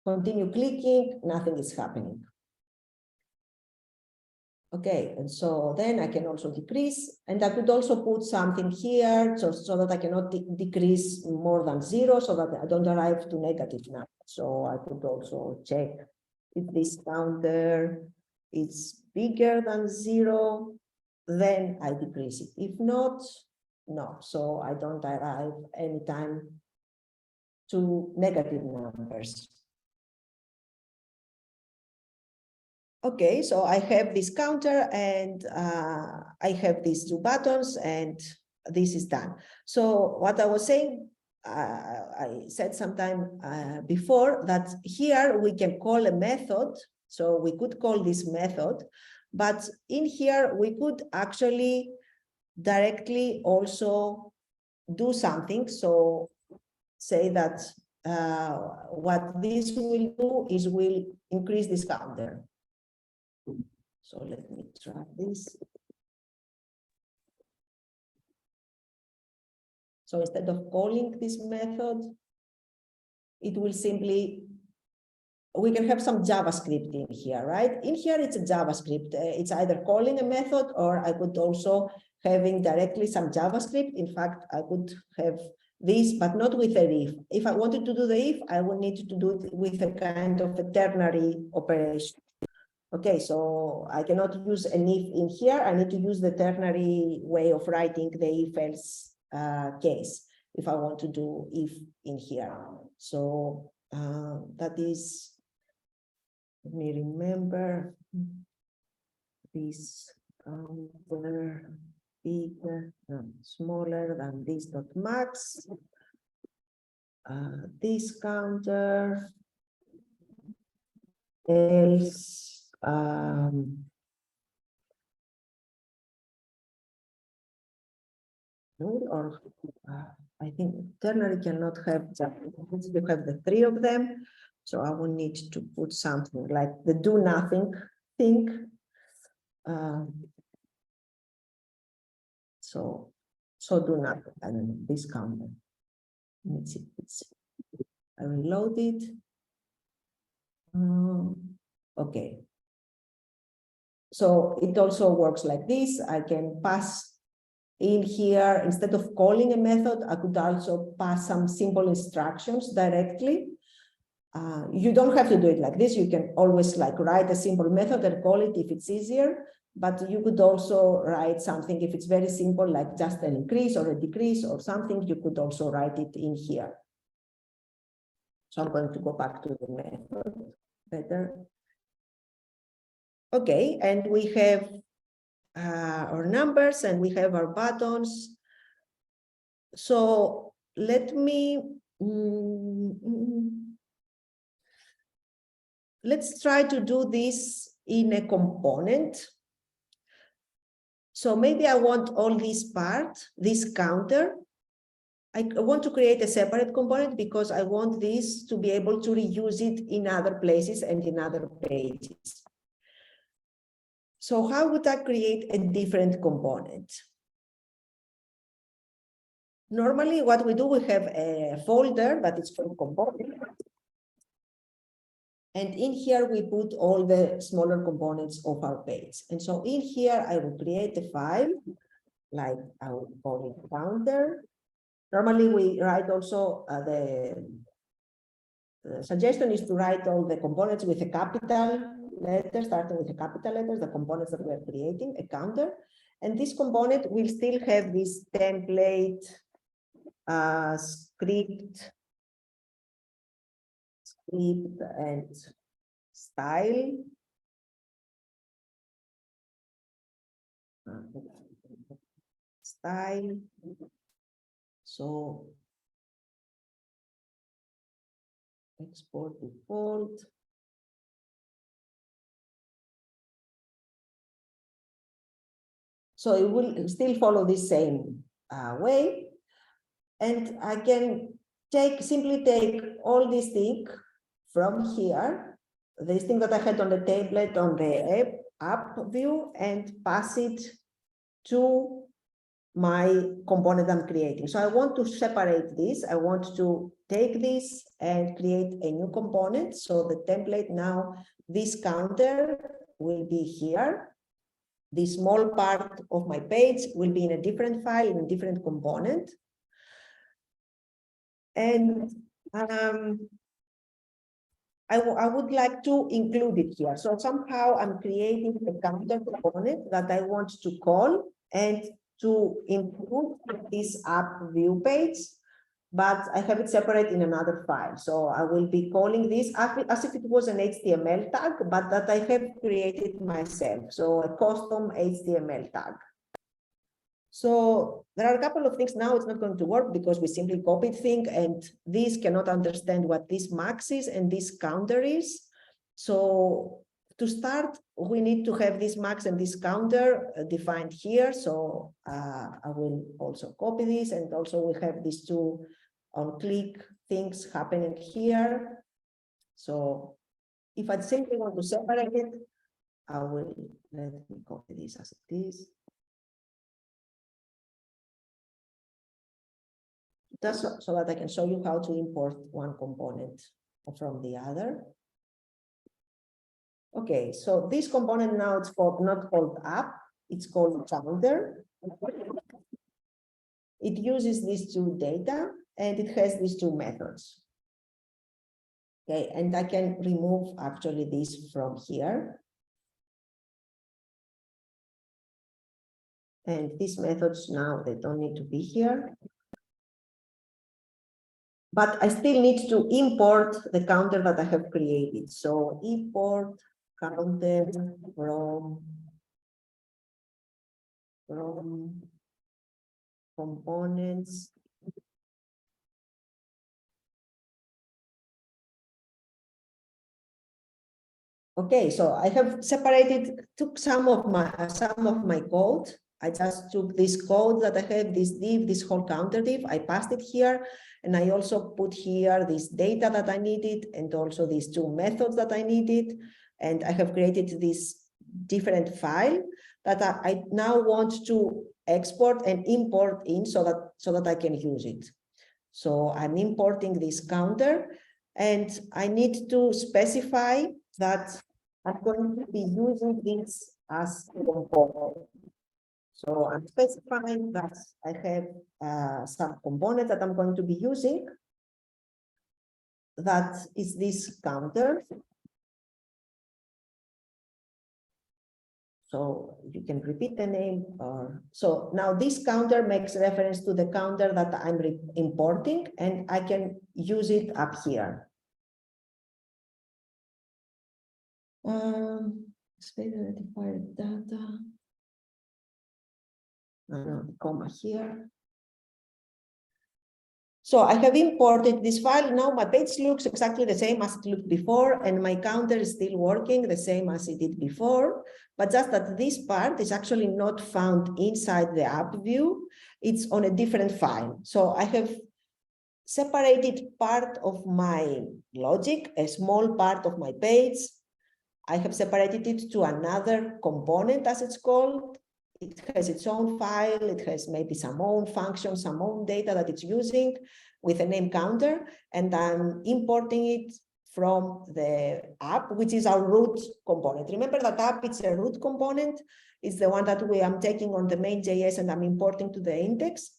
continue clicking, nothing is happening. Okay, and so then I can also decrease, and I could also put something here so that I cannot decrease more than 0, so that I don't arrive to negative numbers. So I could also check if this counter is bigger than 0, then I decrease it. If not, no. So I don't arrive anytime to negative numbers. Okay, so I have this counter and I have these two buttons and this is done. So what I was saying, I said sometime before that here we can call a method. So we could call this method, but in here we could actually directly also do something. So say that what this will do is will increase this counter. So let me try this. So instead of calling this method, it will simply, we can have some JavaScript in here, right? In here, it's a JavaScript. It's either calling a method or I could also having directly some JavaScript. In fact, I could have this, but not with a if. If I wanted to do the if, I would need to do it with a kind of a ternary operation. Okay, so I cannot use an if in here. I need to use the ternary way of writing the if-else case if I want to do if in here. So that is, let me remember this counter bigger, smaller than this dot max. This counter else. Or I think ternary cannot have just, you have the three of them. So I will need to put something like the do nothing thing. So do nothing, I don't know, this counter. Let's see, I reload it. Okay. So it also works like this. I can pass in here, instead of calling a method, I could also pass some simple instructions directly. You don't have to do it like this. You can always like write a simple method and call it if it's easier, but you could also write something if it's very simple, like just an increase or a decrease or something, you could also write it in here. So I'm going to go back to the method better. Okay, and we have our numbers and we have our buttons. So let me, let's try to do this in a component. So maybe I want all this part, this counter. I want to create a separate component because I want this to be able to reuse it in other places and in other pages. So how would I create a different component? Normally, what we do, we have a folder that is for component. And in here, we put all the smaller components of our page. And so in here, I will create a file, like I will call it counter. Normally, we write also the suggestion is to write all the components with a capital letter, starting with the capital letters, the components that we are creating, a counter. And this component will still have this template script and style. Style. So export default. So it will still follow the same way. And I can simply take all these things from here, this thing that I had on the tablet on the app view, and pass it to my component I'm creating. So I want to separate this. I want to take this and create a new component. So the template now, this counter will be here. The small part of my page will be in a different file, in a different component. And I would like to include it here. So somehow I'm creating a counter component that I want to call and to include this app view page. but I have it separate in another file. So I will be calling this as if it was an HTML tag, but that I have created myself. So a custom HTML tag. So there are a couple of things now. It's not going to work because we simply copied thing, and this cannot understand what this max is and this counter is. So to start, we need to have this max and this counter defined here. So I will also copy this, and also we have these two on click things happening here. So if I simply want to separate it, I will let me copy this as it is. Just so that I can show you how to import one component from the other. Okay, so this component now it's called not called app, it's called counter. It uses these two data and it has these two methods. Okay, and I can remove actually this from here. And these methods now, they don't need to be here. But I still need to import the counter that I have created. So import counter from components. Okay, so I have took some of my code. I just took this code that I have, this div, this whole counter div, I passed it here, and I also put here this data that I needed, and also these two methods that I needed, and I have created this different file that I now want to export and import in so that I can use it. So I'm importing this counter, and I need to specify that I'm going to be using this as a component. So I'm specifying that I have some component that I'm going to be using. That is this counter. So you can repeat the name. So now this counter makes reference to the counter that I'm importing, and I can use it up here. Space identifier data. Comma here. So I have imported this file. Now my page looks exactly the same as it looked before, and my counter is still working the same as it did before, but just that this part is actually not found inside the app view. It's on a different file. So I have separated part of my logic, a small part of my page. I have separated it to another component, as it's called. It has its own file, it has maybe some own function, some own data that it's using with a name counter, and I'm importing it from the app, which is our root component. Remember that app, it's a root component. It's the one that I'm taking on the main.js and I'm importing to the index.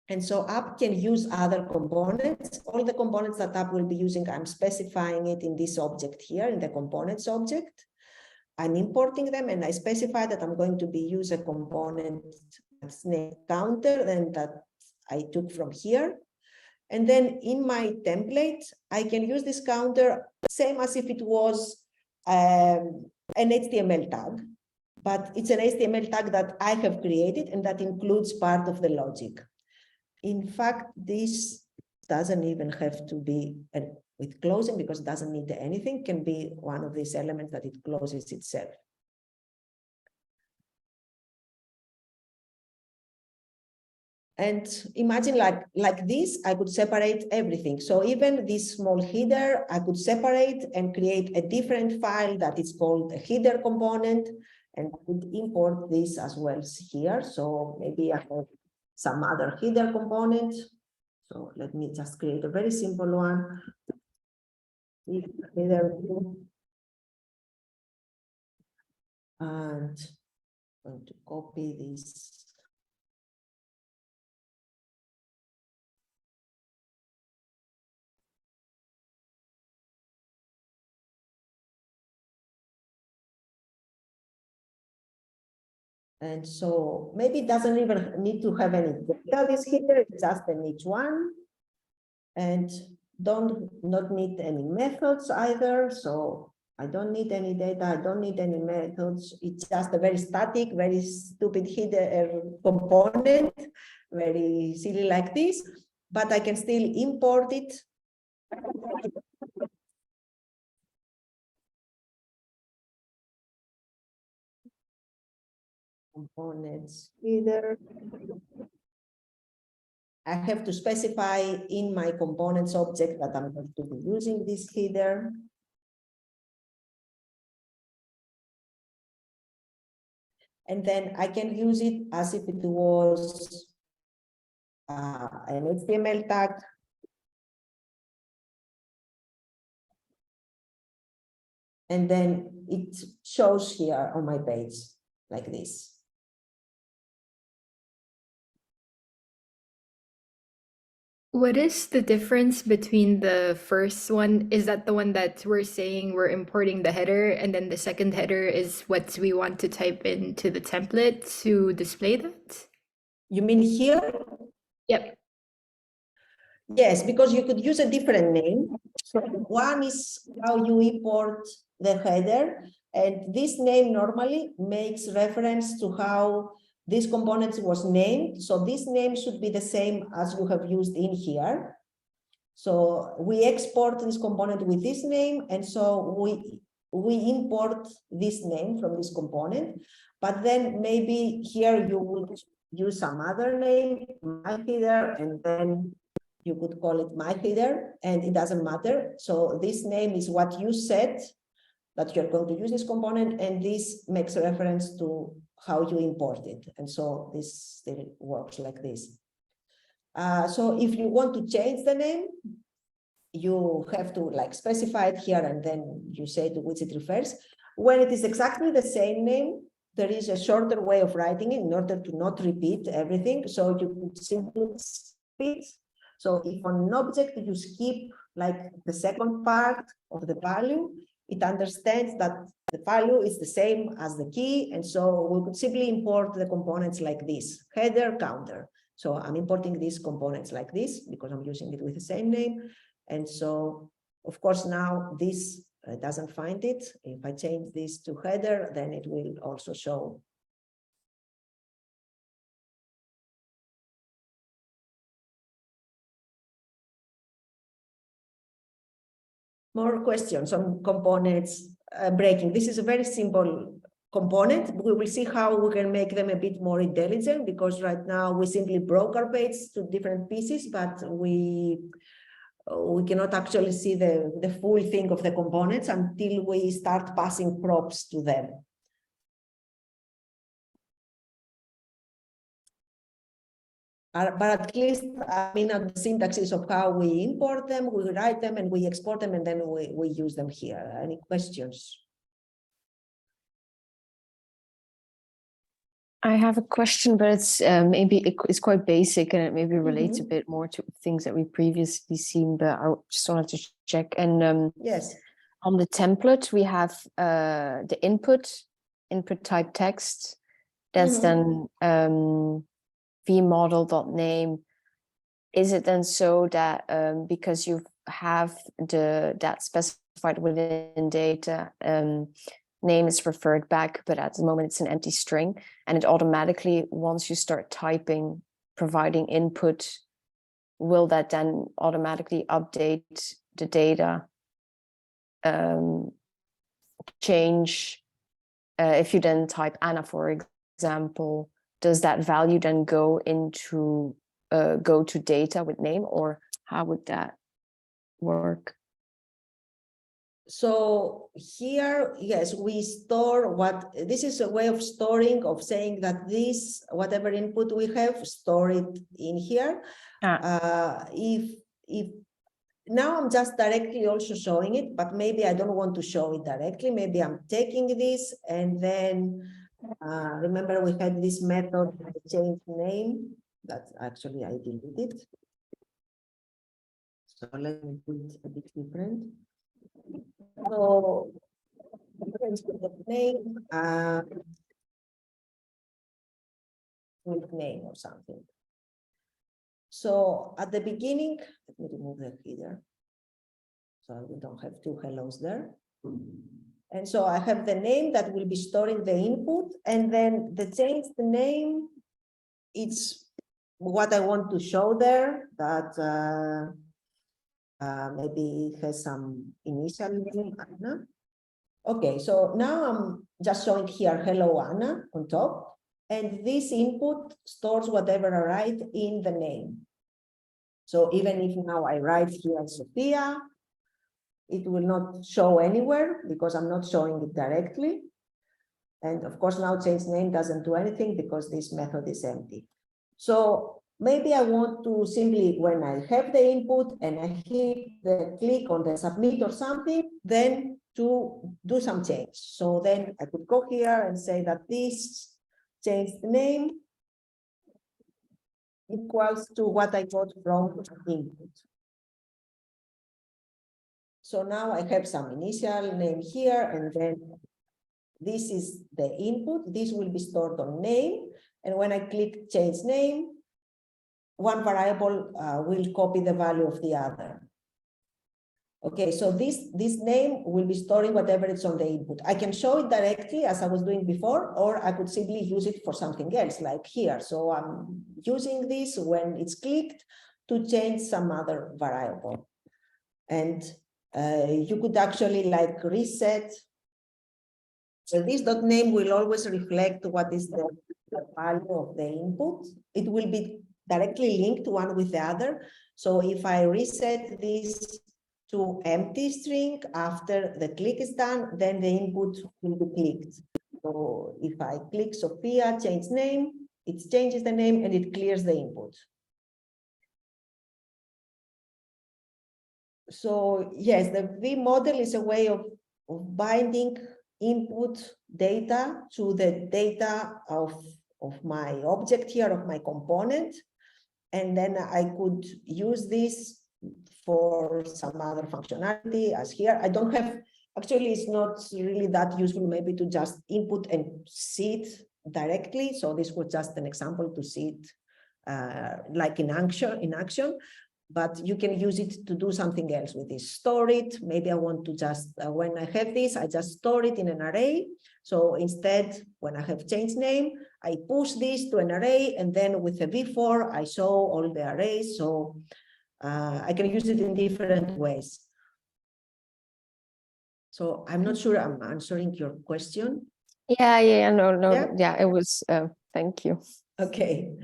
And so app can use other components. All the components that app will be using, I'm specifying it in this object here, in the components object. I'm importing them, and I specify that I'm going to be use a component that's named counter, and that I took from here. And then in my template, I can use this counter same as if it was an HTML tag, but it's an HTML tag that I have created, and that includes part of the logic. In fact, this doesn't even have to be with closing, because it doesn't need anything, can be one of these elements that it closes itself. And imagine like this, I could separate everything. So even this small header, I could separate and create a different file that is called a header component, and I could import this as well here. So maybe I have some other header component. So let me just create a very simple one. Header, and I'm going to copy this. And so maybe it doesn't even need to have any data, this header, it's just an each one. and not need any methods either. So I don't need any data, I don't need any methods. It's just a very static, very stupid header component, very silly like this, but I can still import it. Components header. I have to specify in my components object that I'm going to be using this header. And then I can use it as if it was an HTML tag. And then it shows here on my page like this. What is the difference between the first one? Is that the one that we're saying we're importing the header, and then the second header is what we want to type into the template to display that? You mean here? Yep. Yes, because you could use a different name. So one is how you import the header, and this name normally makes reference to how this component was named. So this name should be the same as you have used in here. So we export this component with this name, and so we import this name from this component. But then maybe here you would use some other name, my header, and then you could call it my header, and it doesn't matter. So this name is what you said that you're going to use this component, and this makes reference to how you import it. And so this still works like this. So if you want to change the name, you have to like specify it here, and then you say to which it refers. When it is exactly the same name, there is a shorter way of writing it in order to not repeat everything. So you could simply skip it. So if on an object you skip like the second part of the value, it understands that the value is the same as the key. And so we could simply import the components like this, header, counter. So I'm importing these components like this because I'm using it with the same name. And so, of course, now this doesn't find it. If I change this to header, then it will also show. More questions on components breaking. This is a very simple component. We will see how we can make them a bit more intelligent, because right now we simply broke our page to different pieces, but we cannot actually see the full thing of the components until we start passing props to them. But at least, I mean, the syntaxes of how we import them, we write them, and we export them, and then we use them here. Any questions? I have a question, but it's maybe it's quite basic, and it maybe relates a bit more to things that we previously seen. But I just wanted to check. And yes, on the template we have the input type text. That's then vmodel.name. Is it then so that because you have that specified within data, name is referred back, but at the moment it's an empty string, and it automatically, once you start typing, providing input, will that then automatically update the data, change? If you then type Anna, for example, does that value then go to data with name, or how would that work? so here, yes, we store what, this is a way of storing, of saying that this, whatever input we have, store it in here. If now I'm just directly also showing it, but maybe I don't want to show it directly. Maybe I'm taking this, and then remember we had this method change name that actually I deleted. So let me put it a bit different. So the name with name or something. So at the beginning, let me remove the header. So we don't have two hellos there. And so I have the name that will be storing the input, and then the change the name, it's what I want to show there, that maybe it has some initial name, Anna. Okay, so now I'm just showing here, hello, Anna, on top, and this input stores whatever I write in the name. So even if now I write here Sophia, it will not show anywhere because I'm not showing it directly. And of course, now change name doesn't do anything because this method is empty. So maybe I want to simply, when I have the input and I hit the click on the submit or something, then to do some change. So then I could go here and say that this change the name equals to what I got from input. So now I have some initial name here, and then this is the input. This will be stored on name. And when I click change name, one variable will copy the value of the other. Okay, so this name will be storing whatever is on the input. I can show it directly as I was doing before, or I could simply use it for something else like here. So I'm using this when it's clicked to change some other variable. And you could actually like reset. So this dot name will always reflect what is the value of the input. It will be directly linked one with the other. So if I reset this to empty string after the click is done, then the input will be clicked. So if I click Sophia, change name, it changes the name and it clears the input. So yes, the V model is a way of binding input data to the data of my object here, of my component. And then I could use this for some other functionality as here. I don't have, actually it's not really that useful maybe to just input and see it directly. So this was just an example to see it like in action. But you can use it to do something else with this. Store it. Maybe I want to just, when I have this, I just store it in an array. So instead, when I have change name, I push this to an array, and then with a V4, I show all the arrays. So I can use it in different ways. So I'm not sure I'm answering your question. Yeah, no, Yeah? yeah, it was, thank you. Okay.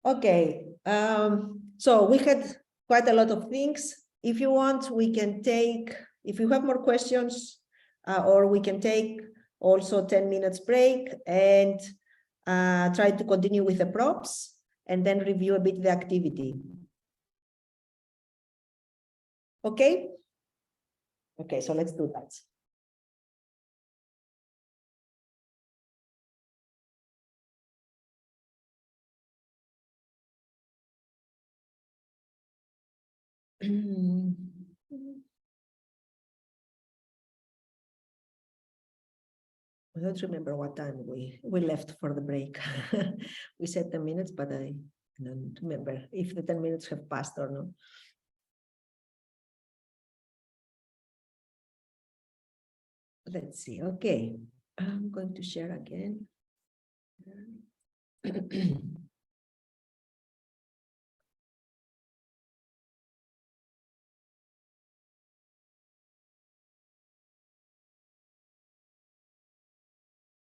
Okay, so we had quite a lot of things. If you want, we can take, if you have more questions, or we can take also 10 minutes break and try to continue with the props and then review a bit the activity. Okay? Okay, so let's do that. I don't remember what time we left for the break. We said 10 minutes, but I don't remember if the 10 minutes have passed or not. Let's see. Okay, I'm going to share again.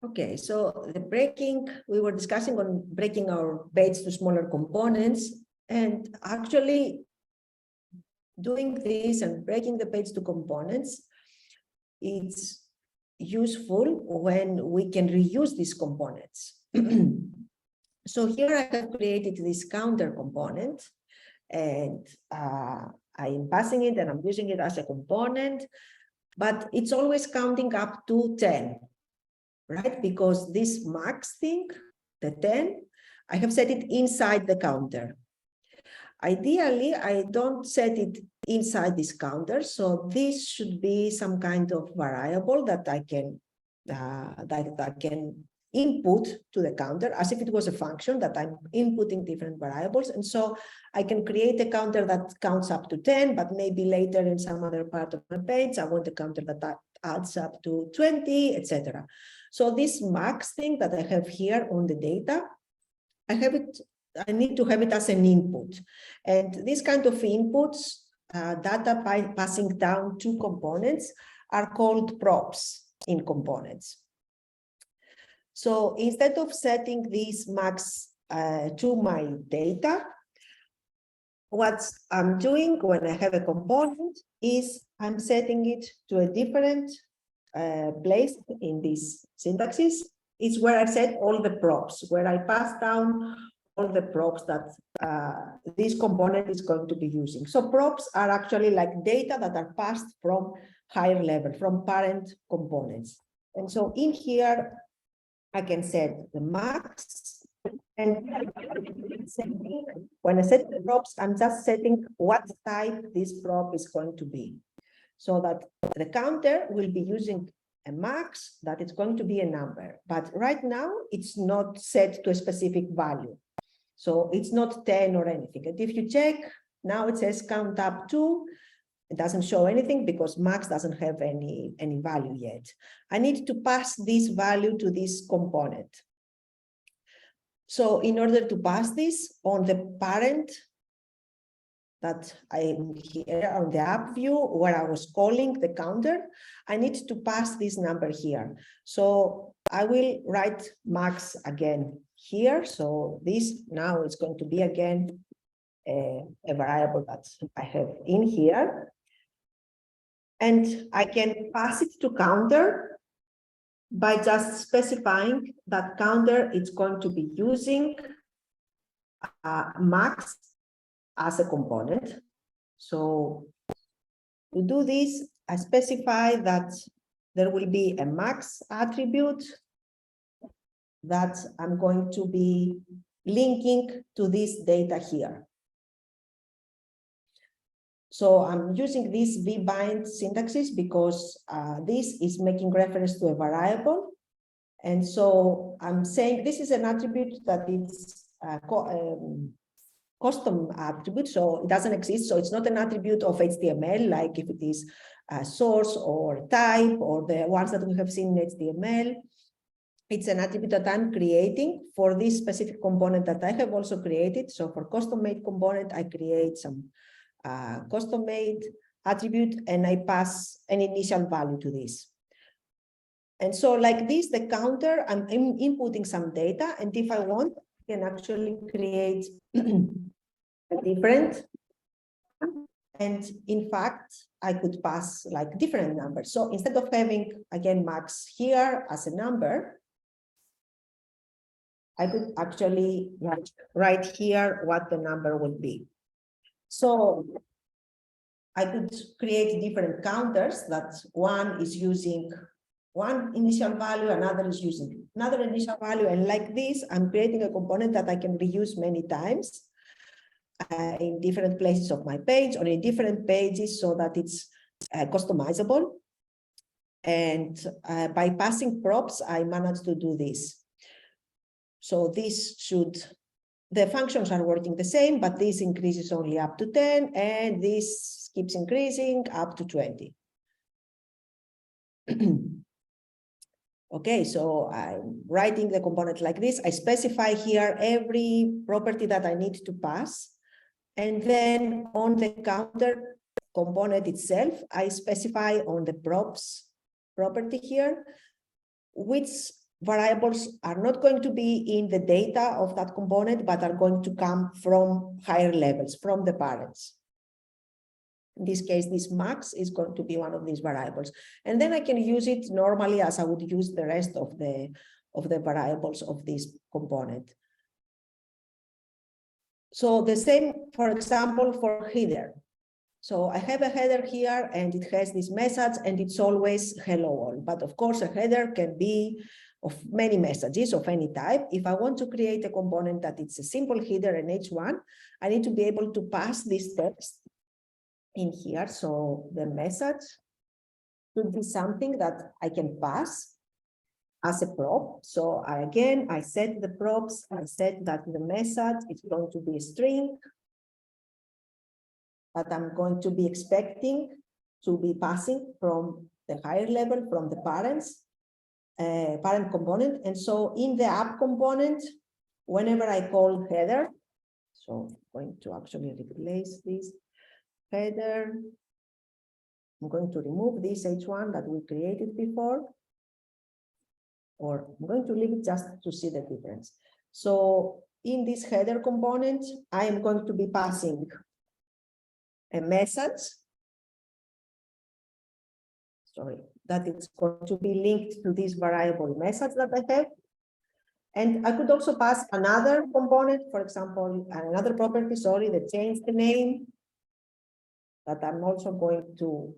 Okay, so the breaking, we were discussing on breaking our page to smaller components, and actually doing this and breaking the page to components, it's useful when we can reuse these components. So here I have created this counter component, and I am passing it and I'm using it as a component, but it's always counting up to 10. Right? Because this max thing, the 10, I have set it inside the counter. Ideally, I don't set it inside this counter. So this should be some kind of variable that I can input to the counter as if it was a function that I'm inputting different variables. And so I can create a counter that counts up to 10, but maybe later in some other part of my page, I want a counter that adds up to 20, etc. So this max thing that I have here on the data, I need to have it as an input. And this kind of inputs, data passing down to components, are called props in components. So instead of setting this max to my data, what I'm doing when I have a component is I'm setting it to a different place in this syntaxes. It's where I set all the props, where I pass down all the props that this component is going to be using. So props are actually like data that are passed from higher level, from parent components. And so in here, I can set the max. And when I set the props, I'm just setting what type this prop is going to be. So that the counter will be using a max, that it's going to be a number. But right now, it's not set to a specific value. So it's not 10 or anything. And if you check, now it says count up to. It doesn't show anything because max doesn't have any value yet. I need to pass this value to this component. So in order to pass this on the parent that I'm here on the app view where I was calling the counter, I need to pass this number here. So I will write max again here. So this now is going to be again a variable that I have in here. And I can pass it to counter by just specifying that counter it's going to be using max as a component. So to do this, I specify that there will be a max attribute that I'm going to be linking to this data here. So I'm using this vbind syntaxes because this is making reference to a variable. And so I'm saying this is an attribute that is custom attribute, so it doesn't exist. So it's not an attribute of HTML, like if it is a source or type or the ones that we have seen in HTML. It's an attribute that I'm creating for this specific component that I have also created. So for custom made component, I create some custom made attribute and I pass an initial value to this. And so like this, the counter, I'm inputting some data, and if I want, I can actually create a different, and in fact, I could pass like different numbers. So instead of having, again, max here as a number, I could actually write here what the number would be. So I could create different counters that one is using one initial value, another is using another initial value. And like this, I'm creating a component that I can reuse many times in different places of my page or in different pages so that it's customizable. And by passing props, I managed to do this. So this should, the functions are working the same, but this increases only up to 10, and this keeps increasing up to 20. Okay, so I'm writing the component like this. I specify here every property that I need to pass. And then on the counter component itself, I specify on the props property here, which variables are not going to be in the data of that component, but are going to come from higher levels, from the parents. In this case, this max is going to be one of these variables. And then I can use it normally as I would use the rest of the variables of this component. So the same, for example, for header. So I have a header here and it has this message and it's always hello all. But of course, a header can be of many messages of any type. If I want to create a component that it's a simple header and H1, I need to be able to pass this text in here. So the message should be something that I can pass. as a prop. So I set the props. I said that the message is going to be a string that I'm going to be expecting to be passing from the higher level, from the parent component. And so in the app component, whenever I call header, so I'm going to actually replace this header. I'm going to remove this H1 that we created before, or I'm going to leave it just to see the difference. So in this header component, I am going to be passing a message, that is going to be linked to this variable message that I have. And I could also pass another component, for example, another property, that change the name, that I'm also going to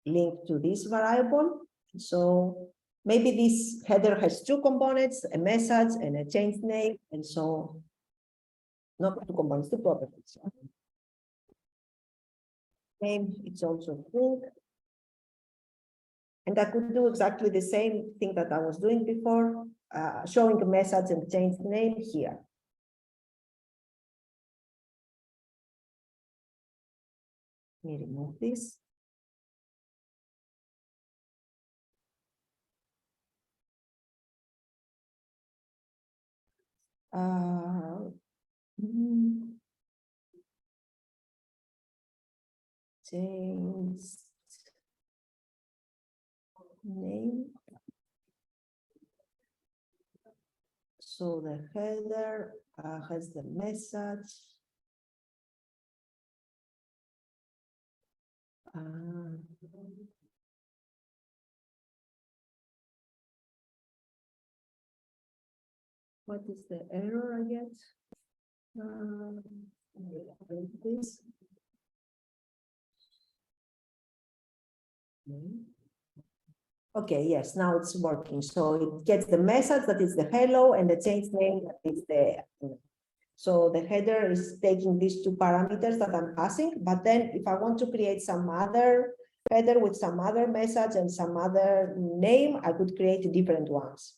link to this variable. So maybe this header has two components, a message and a change name, and so not two components, two properties. Name, it's also string. And I could do exactly the same thing that I was doing before, showing a message and change name here. Let me remove this. Change name. So the header has the message. What is the error I get? This. Okay, yes, now it's working. So it gets the message that is the hello and the change name that is the. So the header is taking these two parameters that I'm passing, but then if I want to create some other header with some other message and some other name, I could create different ones.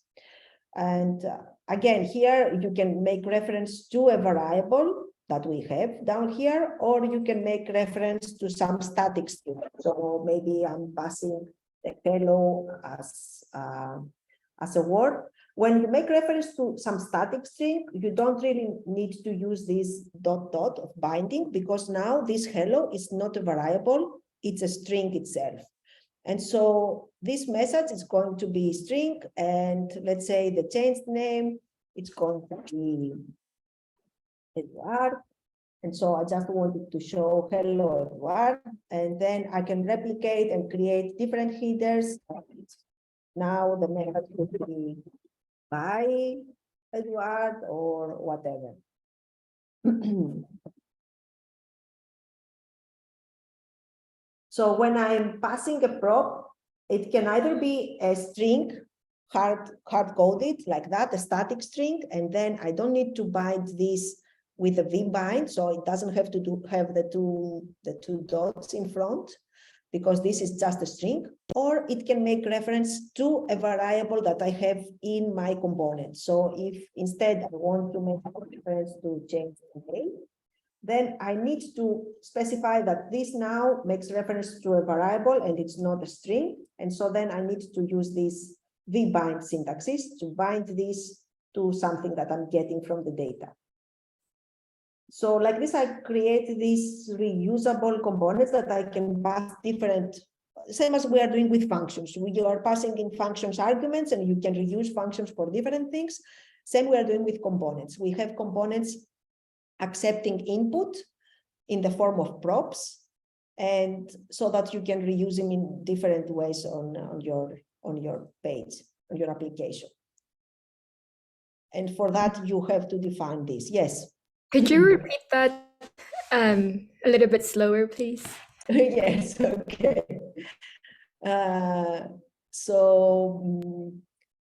And again, here you can make reference to a variable that we have down here, or you can make reference to some static string. So maybe I'm passing the hello as a word. When you make reference to some static string, you don't really need to use this ... of binding, because now this hello is not a variable, it's a string itself. And so this message is going to be string, and let's say the change name, it's going to be Eduard. And so I just wanted to show hello Eduard, and then I can replicate and create different headers. Now the method could be by Eduard or whatever. So when I'm passing a prop, it can either be a string, hard-coded like that, a static string, and then I don't need to bind this with a vbind, so it doesn't have to have the two dots in front, because this is just a string, or it can make reference to a variable that I have in my component. So if instead I want to make reference to change the name, then I need to specify that this now makes reference to a variable and it's not a string. And so then I need to use this vbind syntaxes to bind this to something that I'm getting from the data. So like this, I create these reusable components that I can pass different, same as we are doing with functions. We are passing in functions arguments, and you can reuse functions for different things. Same we are doing with components. We have components accepting input in the form of props, and so that you can reuse them in different ways on your page, on your application. And for that, you have to define this. Yes. Could you repeat that a little bit slower, please? Yes, okay. So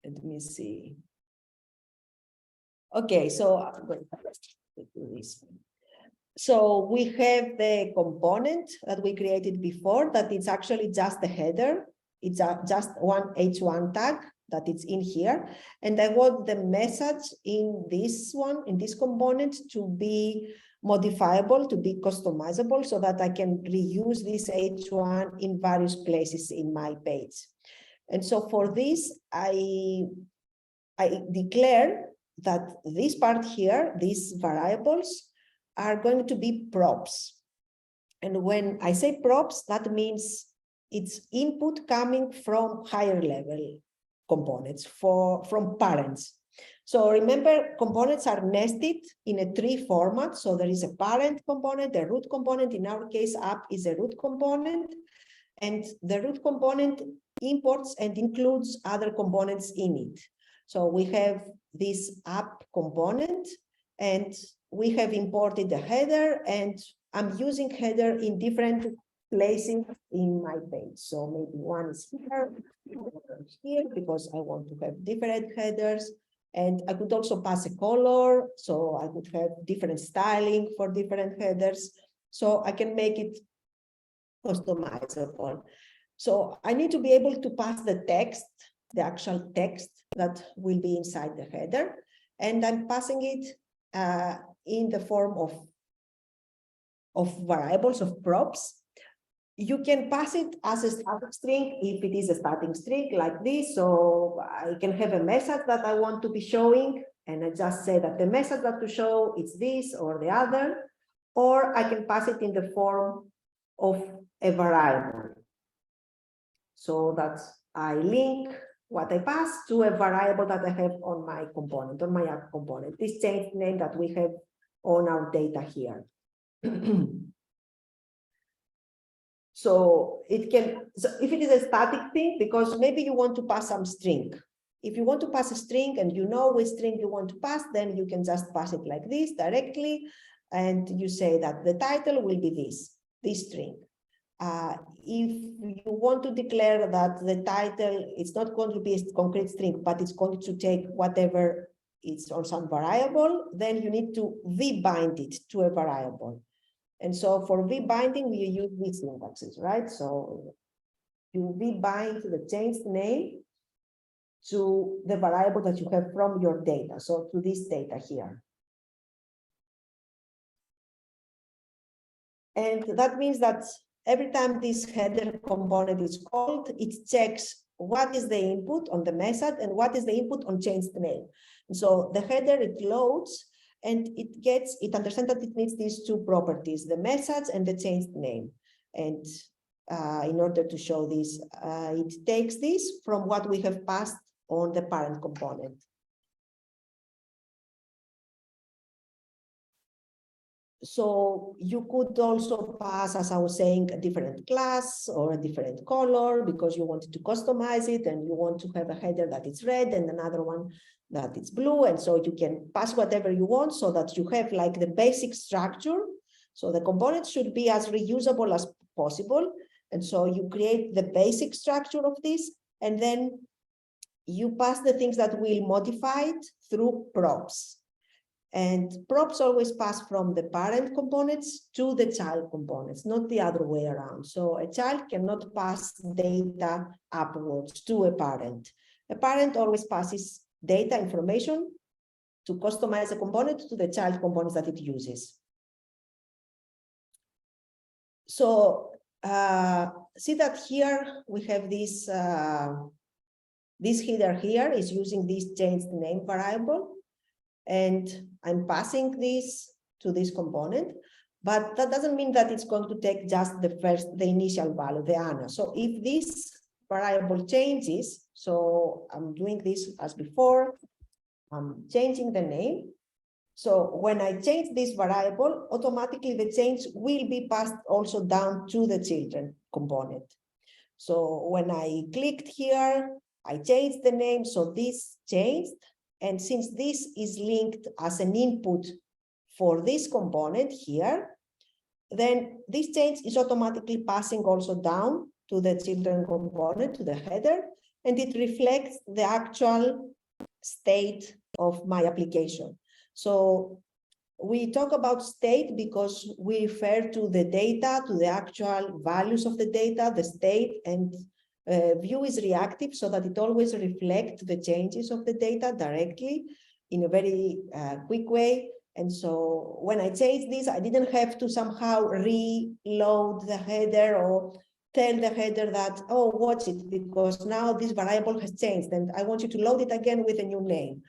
let me see. Okay, so I'm going to do this. So we have the component that we created before, that it's actually just a header. It's just one H1 tag that it's in here. And I want the message in this one, in this component, to be modifiable, to be customizable, so that I can reuse this H1 in various places in my page. And so for this, I declare that this part here, these variables, are going to be props. And when I say props, that means it's input coming from higher level components from parents. So remember, components are nested in a tree format. So there is a parent component, a root component. In our case, app is a root component. And the root component imports and includes other components in it. So we have this app component, and we have imported the header, and I'm using header in different places in my page. So maybe one is here, because I want to have different headers. And I could also pass a color, so I could have different styling for different headers. So I can make it customizable. So I need to be able to pass the text, the actual text that will be inside the header. And I'm passing it in the form of variables, of props. You can pass it as a static string if it is a static string like this. So I can have a message that I want to be showing, and I just say that the message that to show is this or the other, or I can pass it in the form of a variable. So that I link what I pass to a variable that I have on my component, on my app component, this change name that we have on our data here. So it can, so if it is a static thing, because maybe you want to pass some string. If you want to pass a string and you know which string you want to pass, then you can just pass it like this directly. And you say that the title will be this string. If you want to declare that the title is not going to be a concrete string, but it's going to take whatever is on some variable, then you need to v-bind it to a variable. And so for v-binding, we use these syntaxes, right? So you v-bind the changed name to the variable that you have from your data. So to this data here. And that means that every time this header component is called, it checks what is the input on the method and what is the input on changed name. And so the header, it loads, and it understands that it needs these two properties, the message and the changed name. And in order to show this, it takes this from what we have passed on the parent component. So you could also pass, as I was saying, a different class or a different color because you wanted to customize it and you want to have a header that is red and another one that is blue. And so you can pass whatever you want so that you have like the basic structure. So the components should be as reusable as possible. And so you create the basic structure of this, and then you pass the things that will modify it through props. And props always pass from the parent components to the child components, not the other way around. So a child cannot pass data upwards to a parent. A parent always passes data information to customize a component to the child components that it uses. So see that here we have this, this header here is using this changed name variable. And I'm passing this to this component, but that doesn't mean that it's going to take just the initial value, the ANA. So if this variable changes, so I'm doing this as before, I'm changing the name. So when I change this variable, automatically the change will be passed also down to the children component. So when I clicked here, I changed the name, so this changed. And since this is linked as an input for this component here, then this change is automatically passing also down to the children component, to the header, and it reflects the actual state of my application. So we talk about state because we refer to the data, to the actual values of the data, the state, and Vue is reactive so that it always reflects the changes of the data directly in a very quick way. And so when I changed this, I didn't have to somehow reload the header or tell the header that, oh, watch it, because now this variable has changed and I want you to load it again with a new name.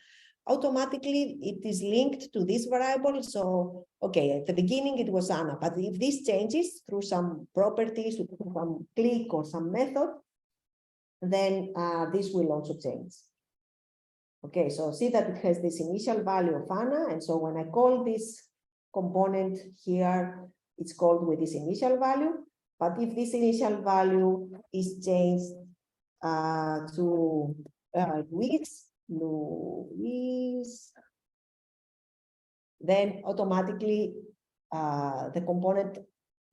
Automatically, it is linked to this variable. So, okay, at the beginning it was Anna, but if this changes through some properties, through some click or some method, then this will also change. Okay, so see that it has this initial value of Anna, and so when I call this component here, it's called with this initial value. But if this initial value is changed to Luis, then automatically the component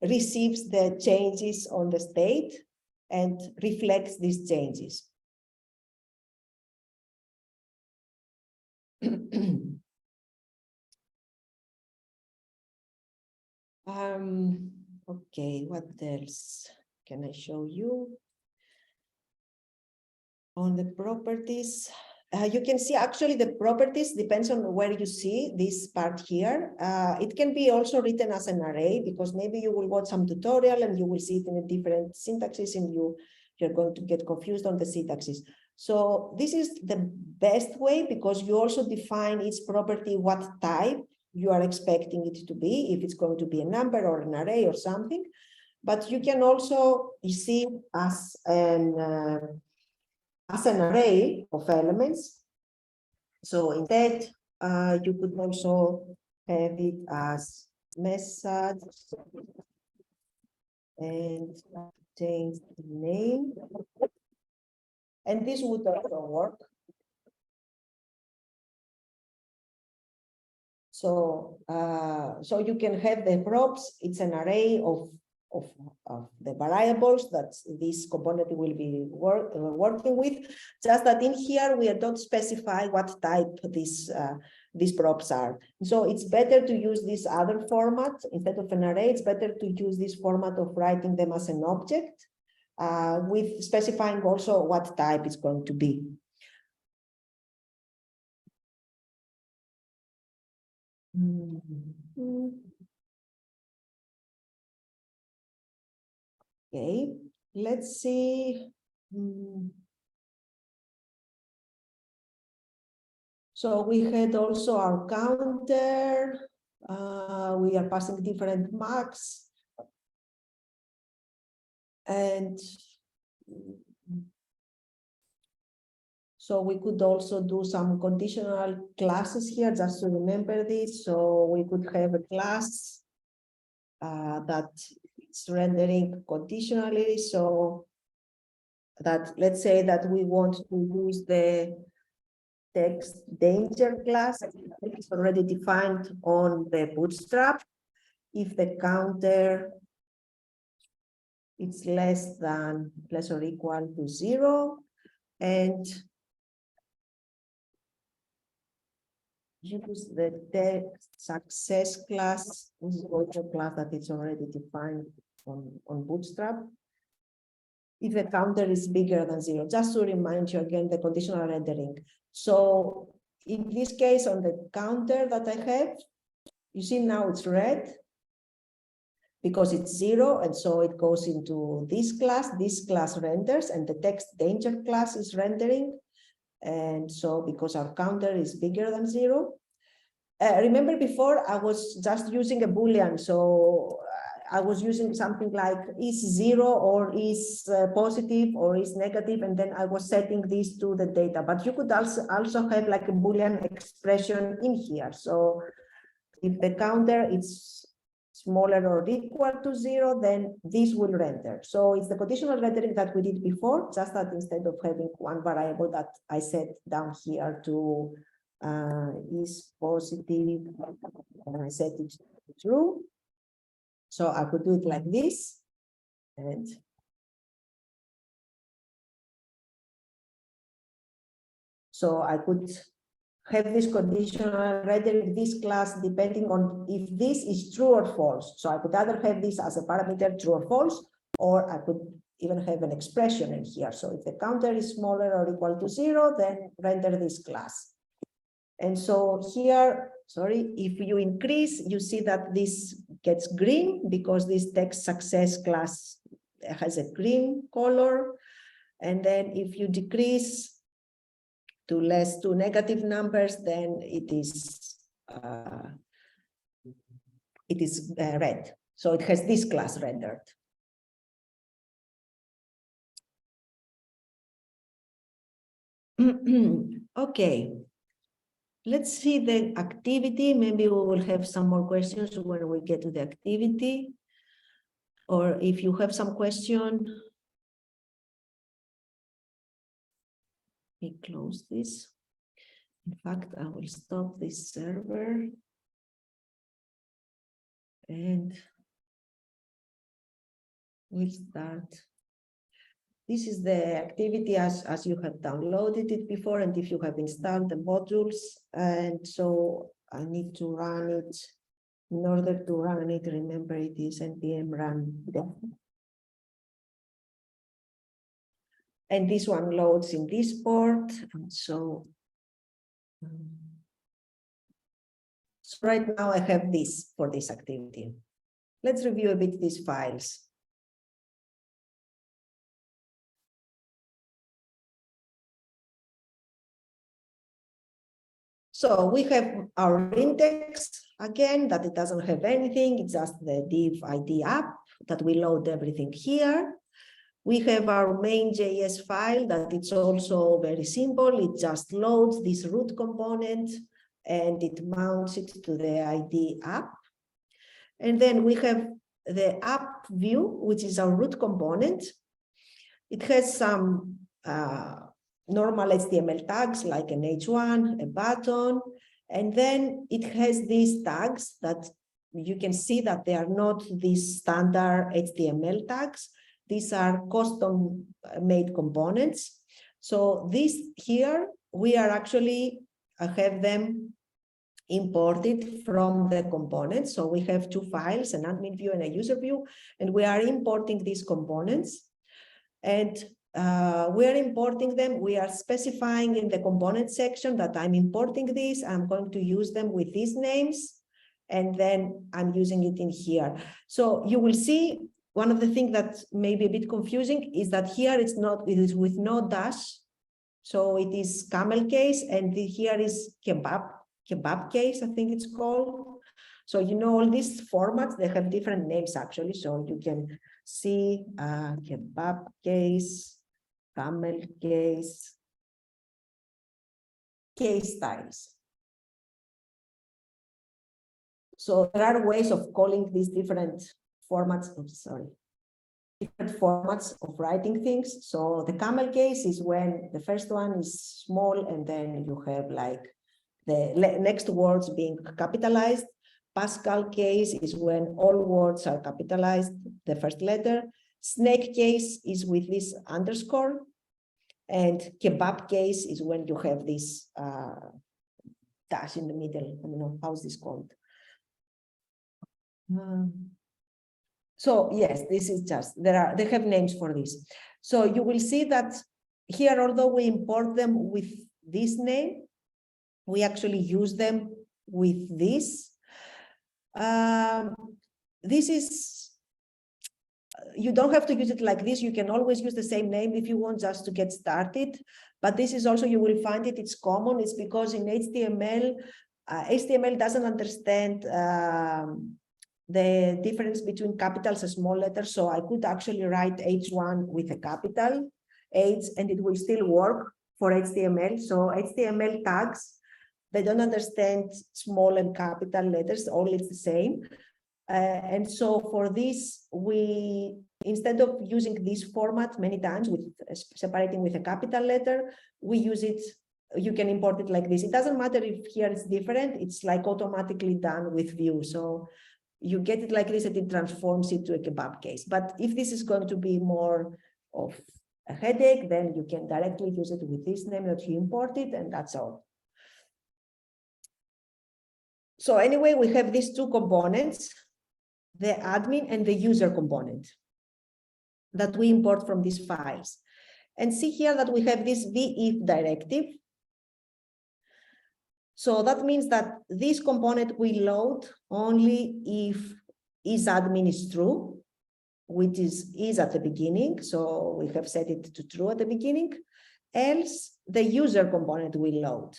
receives the changes on the state and reflects these changes. Okay, what else can I show you? On the properties, you can see actually the properties depends on where you see this part here. It can be also written as an array, because maybe you will watch some tutorial and you will see it in a different syntaxes and you're going to get confused on the syntaxes. So this is the best way, because you also define each property what type you are expecting it to be, if it's going to be a number or an array or something. But you can also see it as an array of elements. So instead, you could also have it as message and change the name. And this would also work. So, so you can have the props. It's an array of the variables that this component will be working with. Just that in here we don't specify what type these props are. So it's better to use this other format instead of an array. It's better to use this format of writing them as an object, with specifying also what type it's going to be. Okay, let's see. So we had also our counter. We are passing different marks. And so we could also do some conditional classes here, just to remember this. So we could have a class that it's rendering conditionally. So that, let's say that we want to use the text danger class. It's already defined on the bootstrap. If the counter it's less or equal to 0, and use the text success class. This is also a class that is already defined on bootstrap. If the counter is bigger than 0, just to remind you again, the conditional rendering. So in this case, on the counter that I have, you see now it's red because it's 0, and so it goes into this class renders, and the text danger class is rendering. And so because our counter is bigger than 0, remember before I was just using a Boolean, so I was using something like is 0 or is positive or is negative, and then I was setting this to the data. But you could also have like a Boolean expression in here. So if the counter is smaller or equal to 0, then this will render. So it's the conditional rendering that we did before, just that instead of having one variable that I set down here to is positive, and I set it to true. So I could do it like this, and so I could have this conditional rendering this class depending on if this is true or false. So I could either have this as a parameter true or false, or I could even have an expression in here. So if the counter is smaller or equal to 0, then render this class. And so here, sorry, if you increase, you see that this gets green because this text success class has a green color. And then if you decrease to negative numbers, then it is red. So it has this class rendered. Okay. Let's see the activity. Maybe we will have some more questions when we get to the activity. Or if you have some question, we close this. In fact, I will stop this server. And we'll start. This is the activity as you have downloaded it before, and if you have installed the modules. And so I need to run it. In order to run it, remember it is npm run VueDec. And this one loads in this port. And so right now I have this for this activity. Let's review a bit these files. So we have our index again, that it doesn't have anything, it's just the div ID app that we load everything here. We have our main.js file that it's also very simple. It just loads this root component and it mounts it to the ID app. And then we have the app view, which is our root component. It has some normal HTML tags like an H1, a button, and then it has these tags that you can see that they are not these standard HTML tags. These are custom made components. So this here, we are actually have them imported from the components. So we have two files, an admin view and a user view, and we are importing these components. And we are importing them. We are specifying in the component section that I'm importing these. I'm going to use them with these names, and then I'm using it in here. So you will see one of the things that may be a bit confusing is that here it is with no dash. So it is camel case, and here is kebab case, I think it's called. So you know all these formats, they have different names actually. So you can see kebab case, camel case, case styles. So there are ways of calling these different formats. Different formats of writing things. So the camel case is when the first one is small, and then you have like the next words being capitalized. Pascal case is when all words are capitalized, the first letter. Snake case is with this underscore. And kebab case is when you have this dash in the middle. I don't know, how's this called? So yes, this is just, they have names for this. So you will see that here, although we import them with this name, we actually use them with this. This is, you don't have to use it like this. You can always use the same name if you want, just to get started. But this is also, you will find it's common. It's because in HTML, HTML doesn't understand the difference between capitals and small letters. So I could actually write H1 with a capital H, and it will still work for HTML. So HTML tags, they don't understand small and capital letters, all it's the same. And so for this, we, instead of using this format many times with separating with a capital letter, we use it, you can import it like this. It doesn't matter if here it's different, it's like automatically done with Vue. So you get it like this and it transforms it to a kebab case. But if this is going to be more of a headache, then you can directly use it with this name that you imported, and that's all. So anyway, we have these two components, the admin and the user component. that we import from these files. And see here that we have this VIF directive. So that means that this component will load only if isAdmin is true, which is at the beginning. So we have set it to true at the beginning, else the user component will load.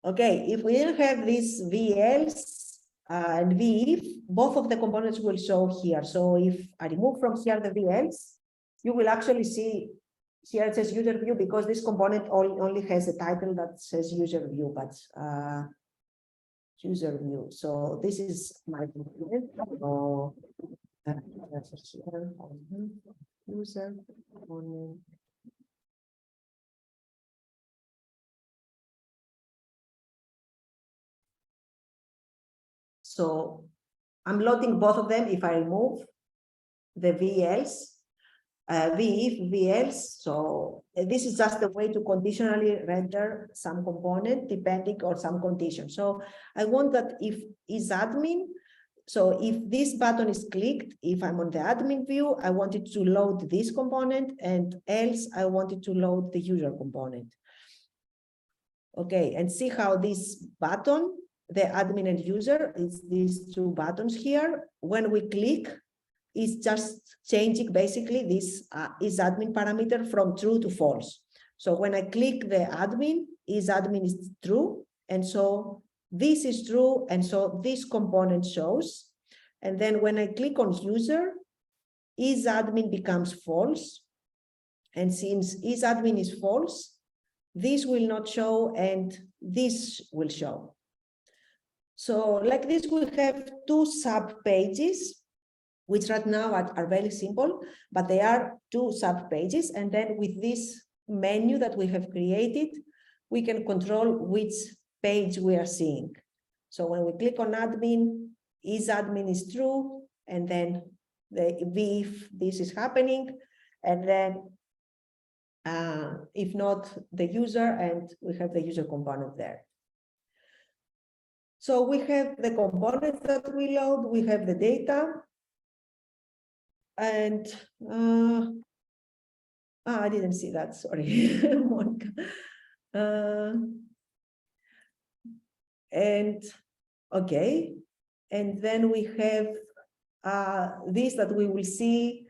Okay, if we didn't have this VElse and VIF, both of the components will show here. So if I remove from here the VElse, you will actually see here it says user view because this component only has a title that says user view, but user view. So this is my component. So, user component. So I'm loading both of them if I remove the VElse. VIF, VElse. So this is just a way to conditionally render some component depending on some condition. So I want that if isAdmin, so if this button is clicked, if I'm on the admin view, I want it to load this component, and else I want it to load the user component. Okay, and see how this button, the admin and user, is these two buttons here. When we click, is just changing basically this isAdmin parameter from true to false. So when I click the admin, isAdmin is true, and so this is true, and so this component shows. And then when I click on user, isAdmin becomes false, and since isAdmin is false, this will not show and this will show. So like this, we have two sub pages, which right now are very simple, but they are two sub pages. And then with this menu that we have created, we can control which page we are seeing. So when we click on admin, isAdmin is true, and then the VIF, this is happening, and then if not, the user, and we have the user component there. So we have the components that we load, we have the data, and I didn't see that, sorry. And okay, and then we have this that we will see.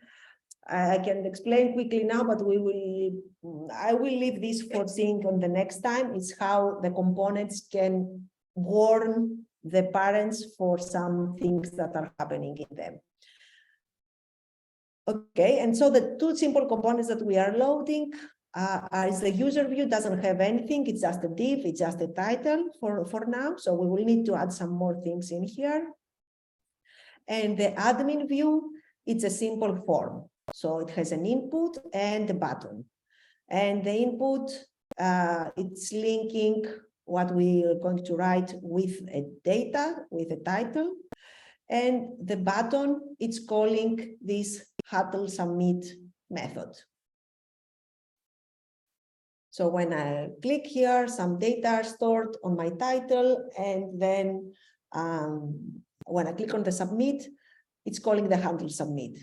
I can explain quickly now, but I will leave this for seeing on the next time. It's how the components can warn the parents for some things that are happening in them. Okay, and so the two simple components that we are loading is the user view doesn't have anything, it's just a div, it's just a title for now. So we will need to add some more things in here. And the admin view, it's a simple form. So it has an input and a button. And the input, it's linking what we are going to write with a data, with a title. And the button, it's calling this Huddle Submit method. So when I click here, some data are stored on my title, and then when I click on the submit, it's calling the handle submit.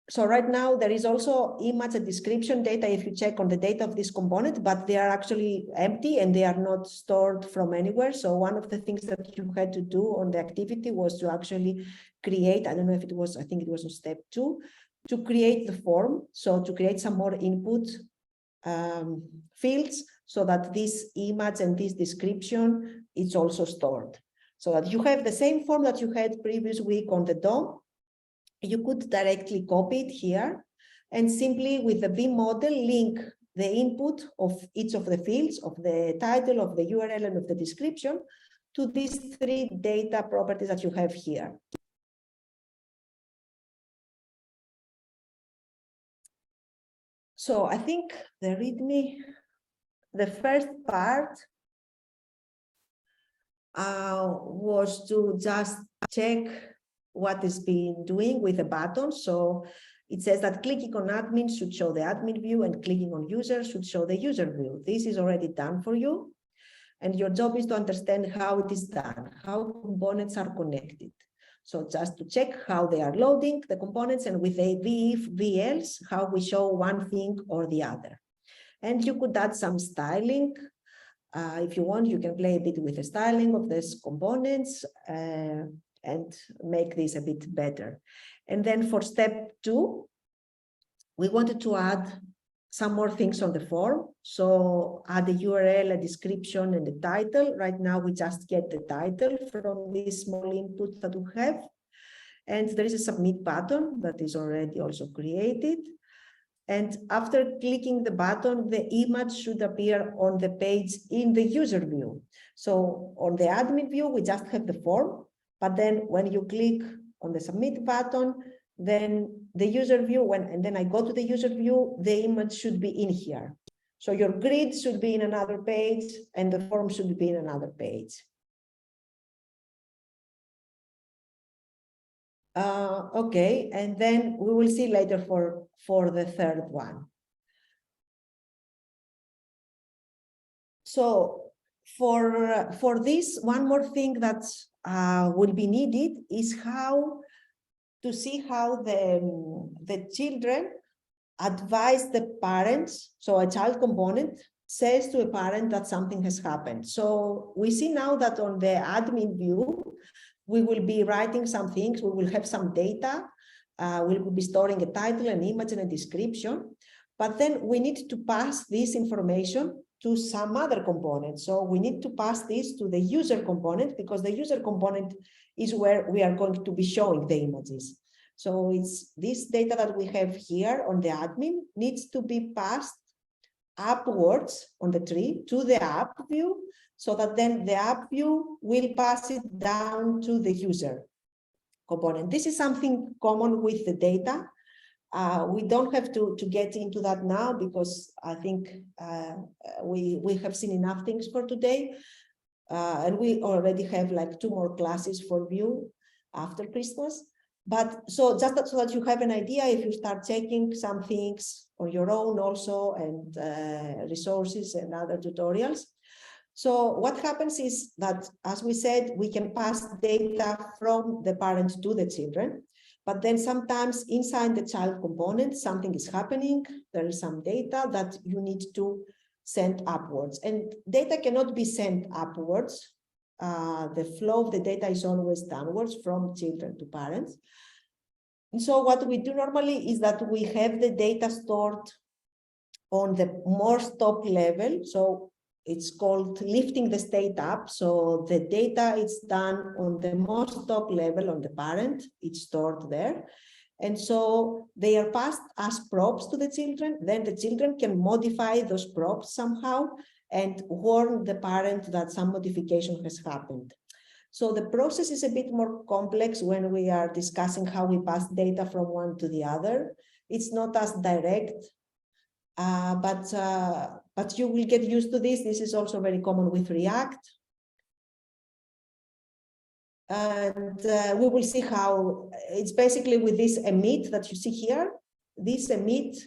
So right now there is also image and description data if you check on the data of this component, but they are actually empty and they are not stored from anywhere. So one of the things that you had to do on the activity was to actually create, I don't know if it was, I think it was on step 2, to create the form. So to create some more input fields so that this image and this description is also stored. So that you have the same form that you had previous week on the DOM. You could directly copy it here and simply with the V model link the input of each of the fields of the title, of the URL, and of the description to these 3 data properties that you have here. So I think the README, the first part was to just check what is being doing with the button. So it says that clicking on admin should show the admin view and clicking on user should show the user view. This is already done for you. And your job is to understand how it is done, how components are connected. So just to check how they are loading the components, and with a VIF, VLs, how we show one thing or the other. And you could add some styling. If you want, you can play a bit with the styling of these components and make this a bit better. And then for step 2, we wanted to add some more things on the form. So add a URL, a description, and a title. Right now, we just get the title from this small input that we have. And there is a submit button that is already also created. And after clicking the button, the image should appear on the page in the user view. So on the admin view, we just have the form. But then when you click on the submit button, then the user view, and then I go to the user view, the image should be in here. So your grid should be in another page and the form should be in another page. Okay, and then we will see later for the third one. So for this, one more thing that will be needed is how to see how the children advise the parents. So a child component says to a parent that something has happened. So we see now that on the admin view, we will be writing some things, we will have some data, we will be storing a title, an image, and a description, but then we need to pass this information to some other component. So we need to pass this to the user component, because the user component is where we are going to be showing the images. So it's this data that we have here on the admin needs to be passed upwards on the tree to the app view, so that then the app view will pass it down to the user component. This is something common with the data. We don't have to get into that now, because I think we have seen enough things for today. And we already have like 2 more classes for Vue after Christmas. But so just so that you have an idea, if you start checking some things on your own also, and resources and other tutorials. So what happens is that, as we said, we can pass data from the parent to the children, but then sometimes inside the child component, something is happening. There is some data that you need to send upwards, and data cannot be sent upwards. The flow of the data is always downwards from children to parents. And so what we do normally is that we have the data stored on the most top level. So it's called lifting the state up. So the data is done on the most top level on the parent, it's stored there. And so they are passed as props to the children. Then the children can modify those props somehow and warn the parent that some modification has happened. So the process is a bit more complex when we are discussing how we pass data from one to the other. It's not as direct, but you will get used to this. This is also very common with React. And we will see how it's basically with this emit that you see here. This emit,